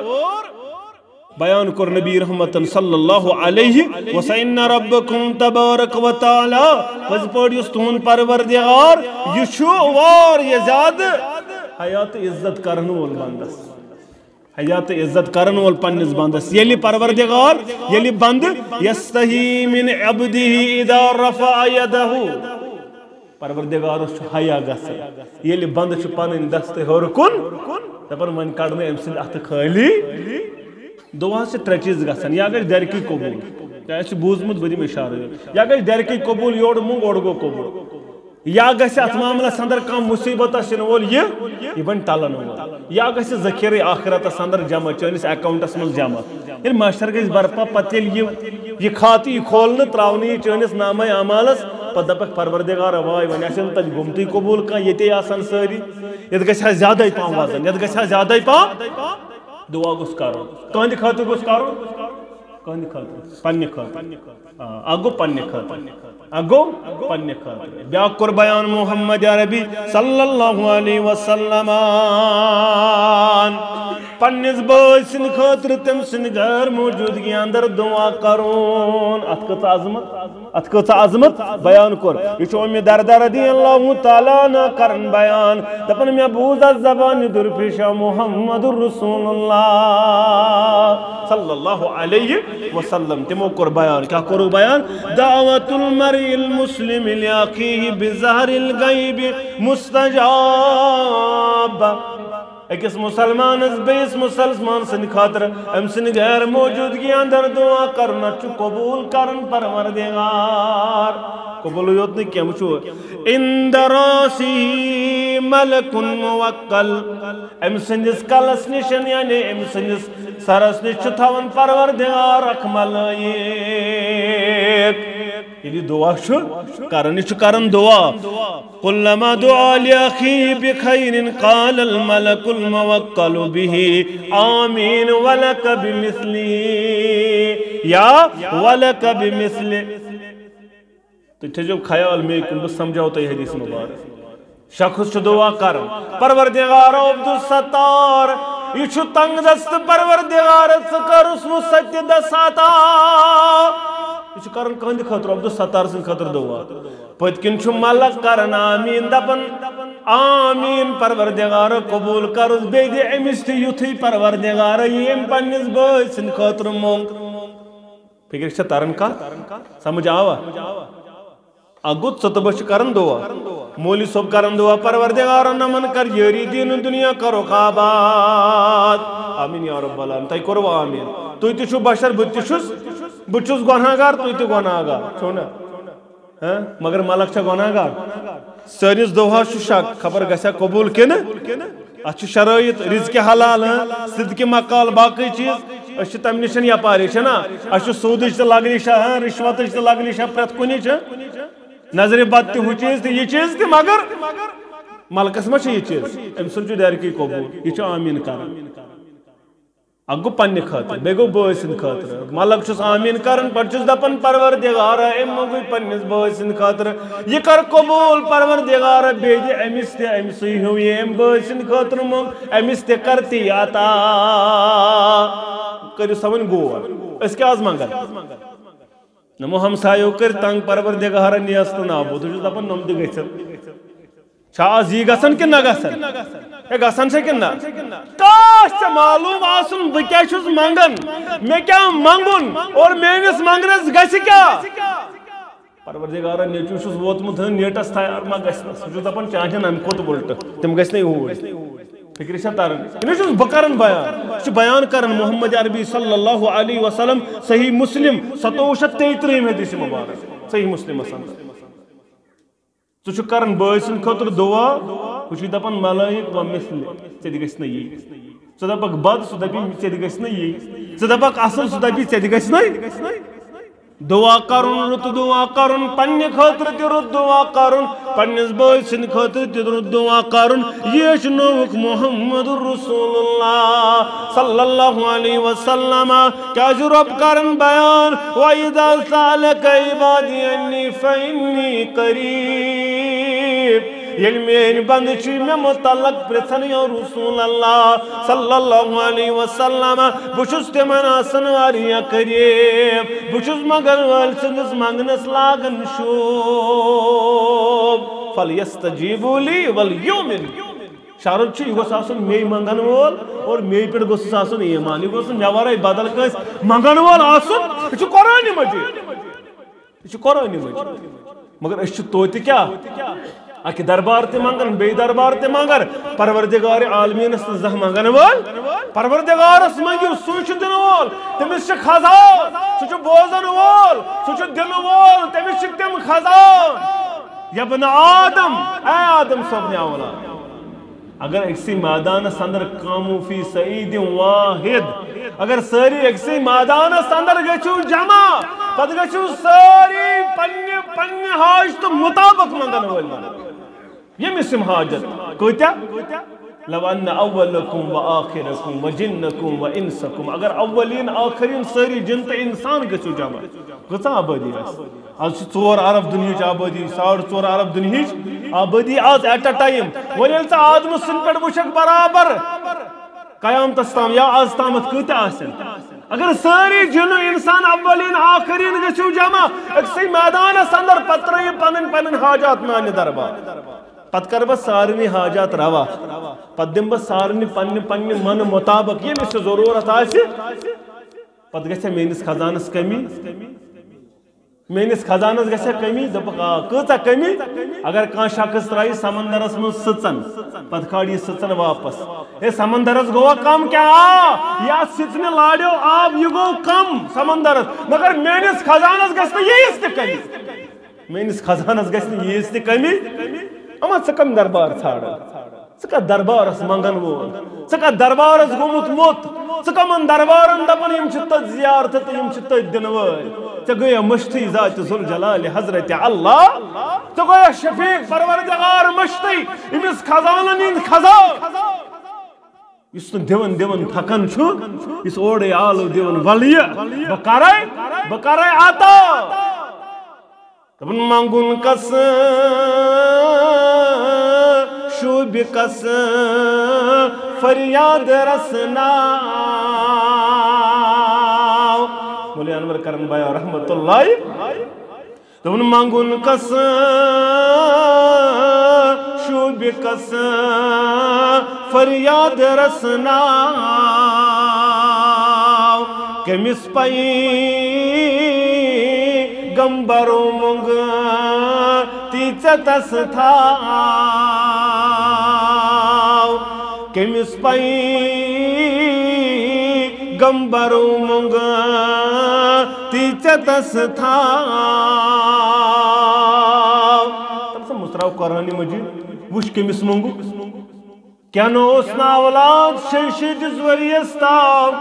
[SPEAKER 1] بیان کر نبی رحمت صلی اللہ علیہ وسلم ربکم تبارک و تعالی پز پڑ یس تہن پروردگار یہ چھو وار یہ زیادہ حیات عزت کرن وول بندس حیات عزت کرن وول پنس بندس یلی پروردگار یلی بند یستحی من عبده اذا رفع یدہ پروردگار چھ حیا گژھان یلی بند چھ پنن دست ہور کن دپن من کڑ میں ام سند اتھ خالی دعا سے ترے چیز گژھان یا گژھِ گرِکی قبول تۄہہِ آسہِ بوٗزمُت بہٕ دِمہٕ اِشارٕ یا گژھِ گرِکی قبول یورٕ موٚنگ اورٕ گوٚو قبول یا گژھِ اتھ معاملس اندر کانٛہہ مُصیبت یِنہٕ وول یہِ بن ٹلن وول یا گژھِ ذخیرٕ آخرتس اندر جمع چٲنِس اکاؤنٹس منٛز جمع ییٚلہِ ماشٹر گژھِ برپا پتہٕ ییٚلہِ یہِ کھاتہٕ یہِ کھولنہٕ تراونہٕ یہِ چٲنِس نامے اعمالس پتہٕ دپکھ پروردگارا واے وۄنۍ آسہِ نہٕ تتہِ گوٚمتُے قبول کانٛہہ ییٚتے آسان سٲری ییٚتہِ گژھِ ہا زیادے پہم وزن ییٚتہِ گژھِ ہا زیادے پہم دعا گوٚژھ کرُن تُہنٛدِ خٲطرٕ گوٚژھ کرُن کہندِ خٲطرٕ پننہِ خٲطرٕ اکھ گوٚو پننہِ خٲطرٕ اکھ گوٚو پننہِ خٲطرٕ بیاکھ کوٚر بیان محمد عربی صلی اللہ علیہ وسلم پننس بٲے سٕنٛدِ خٲطرٕ تٔمۍ سٕنٛدِ غٲر موجوٗدگی اندر دعا کرُن اتھ کۭژاہ عظمت بیان کوٚر یہ چھُ اُمہِ دردہ رضی اللہ تعالیٰ عنہ کران بیان دپان مےٚ بوٗز اتھ زبانہِ درپیشا محمد رسول اللہ صلی اللہ علیہ وسلم تمو کوٚر بیان کیٛاہ کوٚرُکھ بیان دعوت المرء المسلم لاخیہ بظہر الغیب مستجاب اکس مسلمانس بیس مسلمان سن خاطر ام سن غیر موجودگی اندر دعا کرنا چھ قبول کرن پروردگار قبول یوت نہ کیم چھو اند راسی ملک موکل ام سندس کلس نشن یعنی ام سندس سرس نش چھ تھاون پروردگار اکھ ملائک یلی دعا چھ کرن دعا قلما دعا لأخی بخیر قال الملک الموکل به آمین ولک بمثلی یا ولک بمثلی تو تھجو خیال میں کن بس سمجھاؤ تو یہ حدیث مبارک شخص چھ دعا کرن پروردگار عبد الستار یہ چھ تنگ دست پروردگار سکر اسم ستیہ دساتا یہ کرن کہند خطر عبدالستار سن خطر دعا پت کن ملک کرن آمین دپن آمین پروردگار قبول کرس بی دی امس تہ یتھی پروردگار یم پنس بٲے سن خطر مونگ فکر چھ ترن کت سمجھ آوا اگت ستبش کرن دعا مولی صبح کرن دعا پروردگار نمن کر یری دین دنیا کرو آباد آمین یا رب العالمین تھی کرو آمین تھی تہ بشر بہ چھس گناہگار تھی تہ گناہگار چھو نا مگر ملک چھ گناہگار سانس دعاس شک خبر گژھیا قبول کن ات شرائط رزق حلال صدق مقال باقی چیز اس تم نش یپاری نا اس سودچ تہ لگنش رشوت تہ لگنش پرت کن نظر بد تہ چیز تہ یہ چیز تہ مگر ملکس ما یہ چیز ام سن ڈائریکٹلی قبول یہ آمین کران اک گو پنہ خاطر بی گو بٲے سند خاطر ملک چھس آمین کران پتہ چھس دپان پروردگار ام گوی پنس بٲے سند خاطر یہ کر قبول پروردگار بی دی امس تہ امس ہیو یم بٲے سند خاطر مونگ امس تہ کر تی عطا کرو سون گور اس کیا آز منگان نمو ہمسایو کر تنگ پروردگار نیاز تو نابود تو دپان نم تہ گژھن آز یہ گھن کہ نہ گھن یہ گھن سے کہ نہ کاش ژےٚ معلوم آسن بہ کیا چھس منگان مے کیا منگن اور میانس منگنس گژھِ کیا پروردگار نیچو چھس ووتمت نیٹس تیار ما گژھِ سہ چھس دپان چانچن امہ کھۄتہٕ الٹہٕ تم گژھِ نہٕ اوٗرۍ فکر چھا تران یہ چھس بہ کران بیان کران محمد عربی صلی اللہ علیہ وسلم صحیح مسلم 733 حدیث مبارک صحیح مسلم ژٕ چھُکھ کران بٲے سٕنٛدِ خٲطرٕ دعا ہُہ چھُے دپان ملٲیِک و مثلہِ ژےٚ تہِ گژھِ نہٕ یی ژٕ دپکھ بد سُہ دپی ژےٚ تہِ گژھِ نہٕ یی ژٕ دپکھ اصل سُہ دپی ژےٚ تہِ گژھِ نہٕ دعا کرن رُت دعا کرن پننہِ خٲطرٕ تہِ رُت دعا کرن پننِس بٲے سٕنٛدِ خٲطرٕ تہِ رُت دعا کرن یہ چھُ نوٚوُکھ محمد رسول اللہ صلی اللہ علیہ وسلم کیازِ رۄب کرن بیان وَإِذَا سَأَلَكَ عِبَادِي عَنِّي فَإِنِّي قَرِيبٌ یل میٲنۍ بند چھ مے متعلق پرژھن یا رسول اللہ صلی اللہ علیہ وسلم بہ چھس تمن آسان واریاہ قریب بہ چھس مگر وٲلۍ سٕنٛدِس منگنس لاگان شوب فلیستجیبوا لی ولیؤمنوا شرط چھ یہ گوٚژھ آسُن مے منگن وول اور مے پٮ۪ٹھ گوٚژھُس آسُن ایمان یہ گوٚژھ نہٕ مےٚ ورٲے بدل کٲنٛسہِ منگن وول آسُن یہ چھُ قرآنہِ مجیٖد یہ چھُ قرآنہِ مجیٖد مگر أسۍ چھِ توتہِ کیٛاہ اکہ دربار تہ منگن بی دربار تہ مگر پروردگار عالمینس تہ زہ منگن وول پروردگارس منگو سہ دن وول تمس خزان سہ بوزن وول سہ دن وول تمس تم خزان یبن آدم اے آدم صبن اولاد اگر اکسی میدانس اندر قامو فی سعید واحد اگر ساری اکسی میدانس اندر گچھو جمع پتہ گچھو ساری پنہ حاجت مطابق منگن وول یمسم حاجت کوتیا لو ان اولکم و آخرکم و جنکم و انسکم اگر اولین آخرین ساری جن تو انسان گژھو جمع کۭژاہ آبادی آز 4 ارب دنہچ آبادی 4.5 ارب دنہچ آبادی آز ایٹ اے ٹائم وۄنۍ ییٚلہِ ژٕ آدمہٕ سٕنٛدِ پٮ۪ٹھ وٕچھکھ برابر قیامتس تام یا آز تامتھ کۭتیاہ آسن اگر ساری جن انسان اولین آخرین گژھو جمع أکسٕے میدانس اندر پتہٕ ترٲیِو پنٕنۍ حاجات میانہِ دربار پتہ کر بہ سارنی حاجات روا پتہ دم بہ سارنی پنہ من مطابق یمس ضرورت آسہِ پتہ گژھِ میٲنس خزانس کمی میٲنس خزانس گژھِ کمی دپکھ آ کۭژاہ کمی اگر کانٛہہ شخص ترٛایہِ سمندرس منٛز سٕژن پتہٕ کھالہِ یہِ سٕژن واپس ہے سمندرس گوٚوا کم کیٛاہ آ یہِ اتھ سٕژنہِ لاڈیو آب یہِ گوٚو کم سمندرس مگر میٲنس خزانس گژھِ نہٕ ییٖژ تہِ کمی میٲنس خزانس گژھِ نہٕ ییٖژ تہِ کمی اما ژٕ کم دربار ژھانڈان ژٕ کتھ دربارس منگن وول ژٕ کتھ دربارس گوٚمُت موٚت ژٕ کمن دربارن دپان یم چھِ تٔتھۍ زیارتہٕ تہٕ یم چھِ تٔتھۍ دِنہٕ وٲلۍ ژےٚ گٔیا مٔشتٕے ذاتِ ذوالجلالِ حضرت اللہ ژےٚ گویا شفیق پروردگار مٔشتٕے ییٚمِس خزانن ہٕنٛدۍ خزان یُس نہٕ دِوان تھکان چھُ یُس اورے آلو دِوان ولیہِ بہٕ کرے عطا دپان منگُن کس شوبہِ کس فریاد رسنا مولوی انور کرن بھائی رحمت اللہ دون منگن کس شوب کس فریاد رسنا کمس پئی گمبرو منگ تیچ تس تھا کمس پئی گمبرو منگ تیچ تس تھا تب سے مصراو قرآن مجید وش کمس منگو کیا نو اسنا اولاد شیشی جزوری استاو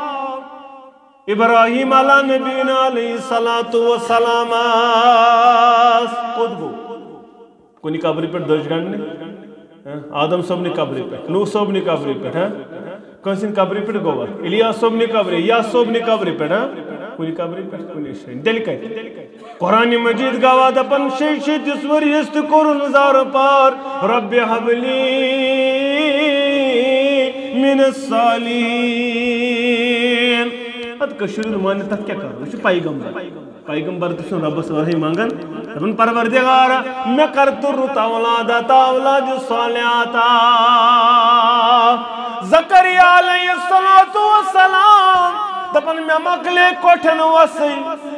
[SPEAKER 1] ابراہیم علیہ نبینا علیہ السلام خود گو کنی قبری پر دج گنڈنے آدم صاحب نے قبری پر نوح صاحب نے قبری پر کنسن قبری پر گوا الیاس صاحب نے قبری یاس صاحب نے قبری پر کنی قبری پر کنی شہن دل کہتے قرآن مجید گوا دپن شیشی جسوری است قرن زار پار رب حبلی من الصالحین ات کشیر مانے تک کیا کرو یہ پیغمبر تسن رب سوہی مانگن ربن پروردگارا میں کرتو رتا اولادتا اولاد صالحاتا زکریا علیہ السلام دپن میں مکلے کوٹھن وسی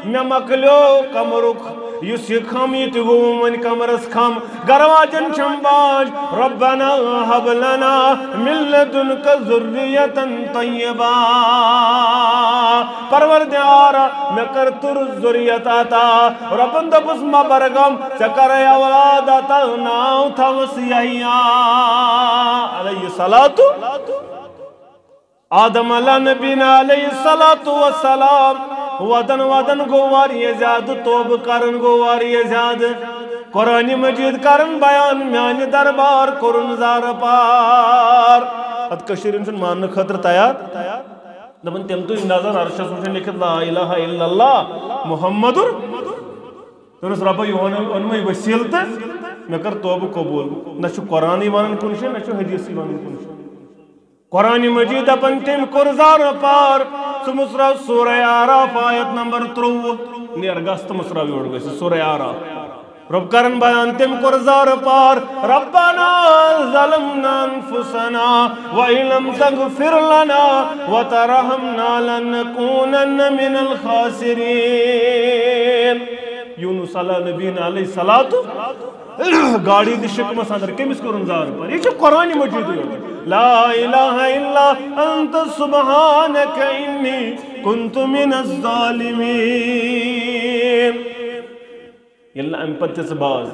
[SPEAKER 1] میں مکلیو کمرک یس یہ خم یہ تگو من کمرس خم گرواجن شمباج ربنا حب لنا من لدنک ذریتا طیبا پروردگار میں کرتر ذریت آتا ربن دبس ما برگم چکر اولاد آتا ناو تھا وسیعیا علیہ الصلاة آدم علیہ نبینا علیہ السلام ودن گو واری زیاد توب کرن گو واری زیاد قرآن مجید کرن بیان میانی دربار قرن زار پار ات کشیرین سن مانن خطر تیار دبن تم تو اندازان عرشہ سوچن لکھت لا الہ الا اللہ محمد تنس رب انمائی وسیل تا میں کر توب قبول نشو قرآنی وانن کنشن نشو حدیثی وانن کنشن قرآن مجید اپن تم کرزار پار سمسرا سورہ آراف آیت نمبر 30 نیرگست مسرا بھی اڑ گئی سورہ آراف رب کرن بیان تم کرزار پار ربنا ظلمنا انفسنا وَإِن لَمْ تَغْفِرْ لَنَا وَتَرْحَمْنَا لَنَكُونَنَّ مِنَ الْخَاسِرِينَ یونس علیہ نبینا علیہ الصلاۃ گاڑی دی شکم سندر کمس کرن زار پر یہ قرآن مجید لا الہ الا انت سبحانک انی کنت من الظالمین یلنا ام پتہ سے باز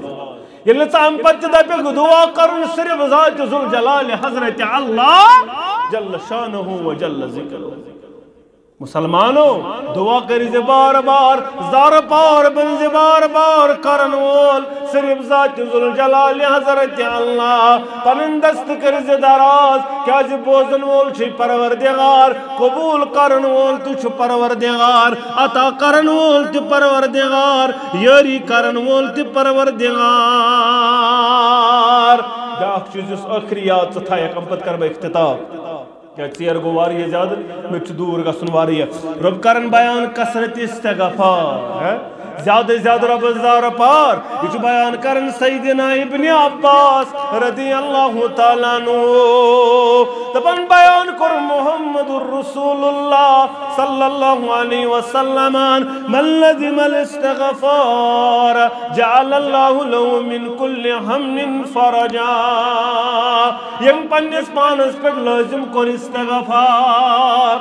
[SPEAKER 1] یلنا ام پتہ دپے دعا کرن صرف ذات ذوالجلال حضرت اللہ جل شانہ و جل ذکرہ مسلمانوں دعا کری زی بار بار زار پار بن زی بار بار کرن وول صرف ذات ذوالجلال حضرت اللہ پنن دست کری زی دراز کیا زی بوزن وول چھ پروردگار قبول کرن وول تو چھ پروردگار عطا کرن وول تو پروردگار یری کرن وول تو پروردگار بیاکھ چیز اس آخری یاد سے تھا یک امپت کر با اختتاب کیا چیر گو واری ہے زیادہ میں دور گسن واری ہے رب کرن بیان کثرت استغفار زیادہ رب زار پار یہ بیان کرن سیدنا ابن عباس رضی اللہ تعالیٰ عنہ تبن بیان کر محمد الرسول اللہ صلی اللہ علیہ وسلم من لزم الاستغفار جعل اللہ له من کل ہم فرجا یم پنس پانس پر لازم کر استغفار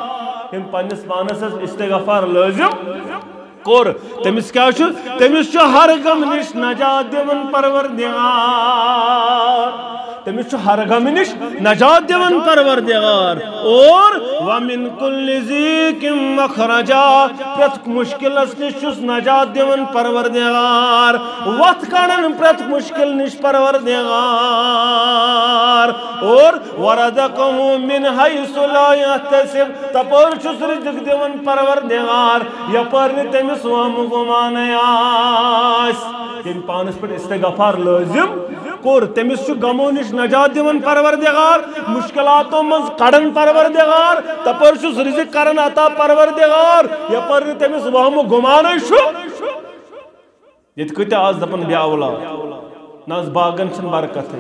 [SPEAKER 1] یم پنس پانس استغفار لازم کور تمس کیا چھو تمس چھو ہر غم نش نجات دیون پروردگار تمس چھو ہر غم نش نجات دیون پروردگار اور ومن کل ضیق مخرجا پرت مشکل اس نش چھس نجات دیون پروردگار وقت کڑن پرت مشکل نش پروردگار اور ورزقہ من حیث لا یحتسب تپور چھس رزق دیون پروردگار یپر تمس وام گمان آس تم پانس پر استغفار لازم کور تمس چھ غمو نش نجات دیون پروردگار مشکلاتوں مز کڑن پروردگار تپر چھس رزق کرن عطا پروردگار یپر تمس وام گمان چھ یہ کت آز دپن بے اولاد ناز باغن چھن برکت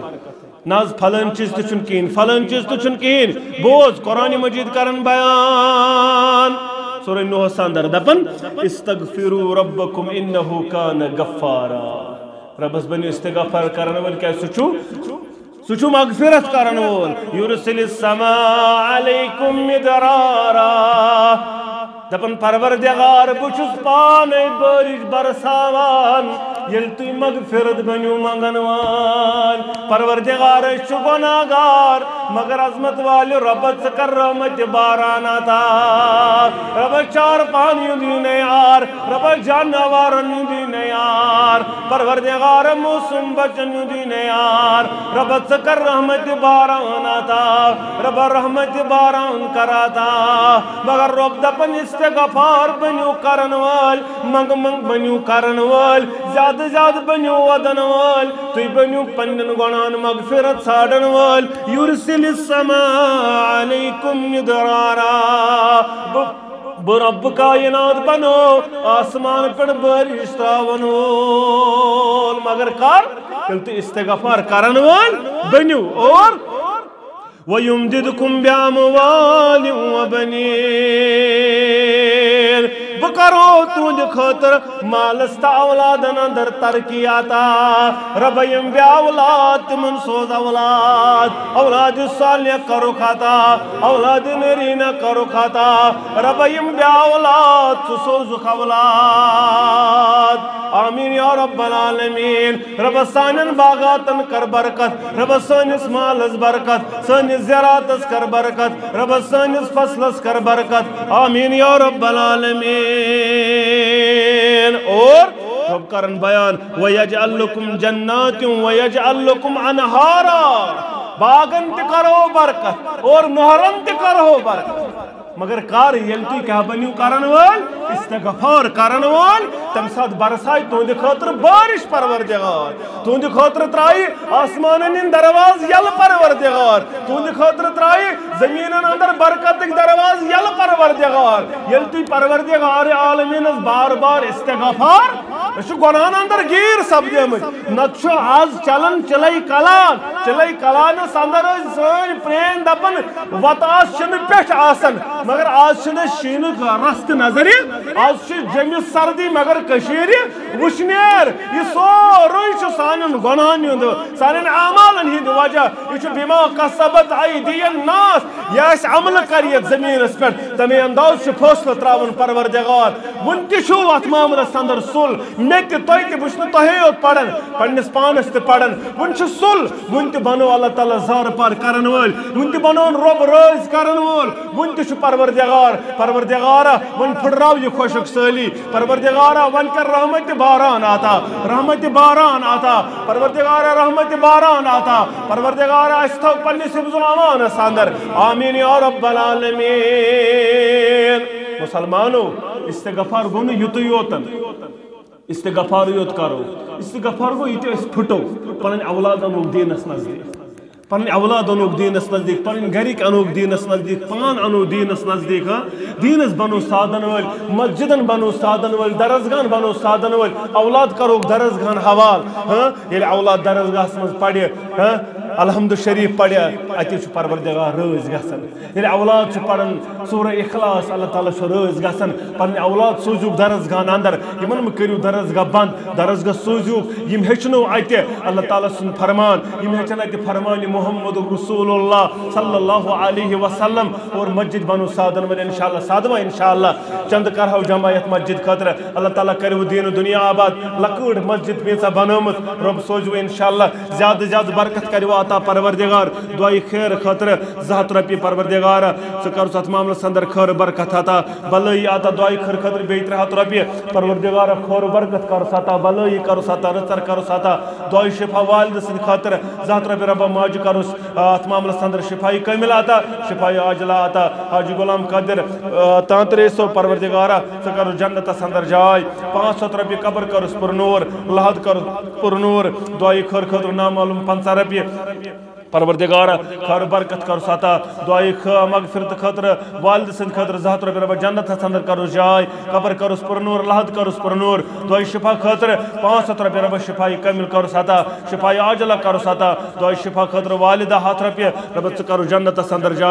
[SPEAKER 1] ناز فلان چیز تچھن کہین فلان چیز تچھن کہین بوز قرآن مجید کرن بیان سورہ نوح اندر دپن استغفروا ربکم انہو کان غفارا ربس بنی استغفار کرن ول کیا سچو مغفرت کرن وول یرسل السماء علیکم مدرارا دپن پروردگار بچس پانے بارش برساوان یل تُہۍ مغفرت بنیو منگن وان پروردگار چھُ گناہگار مگر عظمت والو ربت کر رحمت باران عطا ربت چار پانیوں دین یار ربت جانورن دین یار پروردگار موسم بچن دین یار ربت کر رحمت باران عطا رب رحمت باران کراتا مگر رب دپن استغفار بنیو کرن وال منگ منگ بنیو کرن وال زیادہ زیادہ بنیو ودن وال تُہۍ بنیو پنن گناہن مغفرت ژھانڈن وال یرسل السماء علیکم مدرارا بہ رب کائنات بنو آسمان پہ بارش تراون وول مگر کر ییٚلہِ تُہۍ استغفار کرن وول بنیو اور وَيُمْدِدْكُمْ بِأَمْوَالٍ وَبَنِينَ بکرو تُہنٛدِ خٲطرٕ مالس تہٕ اولادن اندر ترقی عطا رب یم بے اولاد تمن سوز اولاد اولاد صالح کرو عطا اولاد نرینہ کرو عطا رب یم بے اولاد ژٕ سوزُکھ اولاد آمین یا رب العالمین رب سانن باغاتن کر برکت رب سانس مالس برکت سانس زراعتس کر برکت رب سانس فصلس کر برکت آمین یا رب العالمین اور رب کرن بیان وَيَجْعَلْ لَكُمْ جَنَّاتٍ وَيَجْعَلْ لَكُمْ أَنْهَارًا باغن تہ کرو برکت اور نہرن تہ کرو برکت مگر کار یل تُہۍ کیا بنیو کرن وول استغفار کرن وول تم سات برسائی تہنٛدِ خٲطرٕ بارش پروردگار تہنٛدِ خٲطرٕ ترٛایہِ آسمانن ہٕنٛدۍ درواز یلہٕ پروردگار تہنٛدِ خٲطرٕ ترٛایہِ زمیٖنن اندر برکتٕکۍ درواز یلہٕ پروردگار ییٚلہِ تُہۍ پروردگار عالمیٖنس بار بار استغفار أسۍ چھِ گۄناہن اندر گیٖر سپدیمٕتۍ نتہٕ چھُ آز چلان چلے کلانس اندر ٲسۍ سٲنۍ پرٛٲنۍ دپان وتہٕ آس چھنہٕ پٮ۪ٹھ آسان مگر آج چھنہٕ شیٖنُک رست نظر آج چھِ جٔمِس سردی مگر کٔشیٖرِ وٕشنیر یہِ سورُے چھُ سانٮ۪ن گۄناہن ہُنٛد سانٮ۪ن اعمالن ہٕنٛدِ وجہ یہِ چھُ بِما کسبت ایدی الناس یہِ آسہِ عملہٕ کر یتھ زٔمیٖنس پٮ۪ٹھ تمے انداز چھُ فٲصلہٕ تراوان پروردگار وُنہِ تہِ چھُو اتھ معاملس اندر سُل مےٚ تہِ تۄہہِ تہِ بہٕ چھُس نہٕ تۄہے یوت پران پننِس پانس تہِ پران وُنہِ چھُ سُل وُنہِ تہِ بنو اللہ تعالیٰ زارٕ پار کرن وٲلۍ وُنہِ تہِ بنوون رۄب رٲضۍ کرن وول وُنہِ تہِ چھُ پروردگارا ون پھڑراو یہ خوشک سالی پروردگارا ون کر رحمت باران آتا پروردگارا رحمت باران آتا پروردگارا استھو پنی حفظ و امان اندر آمین یا رب العالمین مسلمانو استغفار گو نہ یُتُے یوتن استغفار یوت کرو استغفار گو یہ اس پھٹو پنن اولاد انوک دینس نزدیک پنن اولاد انوک دینس نزدیک پنن گھرک انوک دینس نزدیک پان انو دینس نزدیک دینس بنو سادن ول مسجدن بنو سادن ول درسگاہن بنو سادن ول اولاد کرو درسگاہن حوال یل اولاد درسگاہس مز پڑھے الحمد شریف پڑھے اتہ پروردگار رٲضۍ گژھان یل اولاد پڑھان سورہ اخلاص اللہ تعالیٰ رٲضۍ گژھان پنن اولاد سوزوک درسگاہن اندر یمن مہ کٔرِو درسگاہ بند درسگاہ سوزوک یم ہیٚچھنو اتہ اللہ تعالیٰ سُنٛد فرمان یم ہیٚچھن اتہ فرمان محمد رسول اللہ صلی اللہ علیہ وسلم اور مسجد بنو سادن ول انشاءاللہ سادما انشاءاللہ چند کرہو جمع یتھ مسجد خاطر اللہ تعالیٰ کرو دین دنیا آباد لکڑ مسجد پیسہ بنومت رب سوزو انشاءاللہ زیادہ زیادہ برکت کرو عطا پروردگار دعائی خیر خاطر 200 رۄپیہِ پروردگار ژٕ کر اتھ معاملس اندر خیر برکت عطا بلٲیی عطا دعائی خیر خاطر بیٚیہِ 300 رۄپیہِ پروردگار خیر برکت کرس عطا بلٲیی کرس عطا رٕژر کرس عطا دعائی شفا والدٕ سٕنٛدِ خاطر 200 رۄپیہِ رۄبا ماجہِ کرس ات معاملس اندر شفائی کامل عطا شفائی عاجلہ عطا حاجی غلام قادر تانترے سو پروردگارا ژٕ کرس جنتس اندر جاے 500 رۄپیہِ قبر کرس پرنور لحد کرس پرنور دعائی خیر خاطر نامعلوم 50 رۄپیہِ پروردگار خیر برکت کرس عطا دعائے مغفرت خاطر والد سند خاطر 100 رۄپیہِ رۄبہ جنت اندر کرس جاے قبر کرس پرنور لحد کرس پرنور دعائے شفا خاطر 500 رۄپیہِ رۄبہ شفائی کامل کرس عطا شفائی عاجلہ کرس عطا دعائے شفا خاطر والدہ 100 رۄپیہِ رۄبہ ژٕ کرس جنت اندر جاے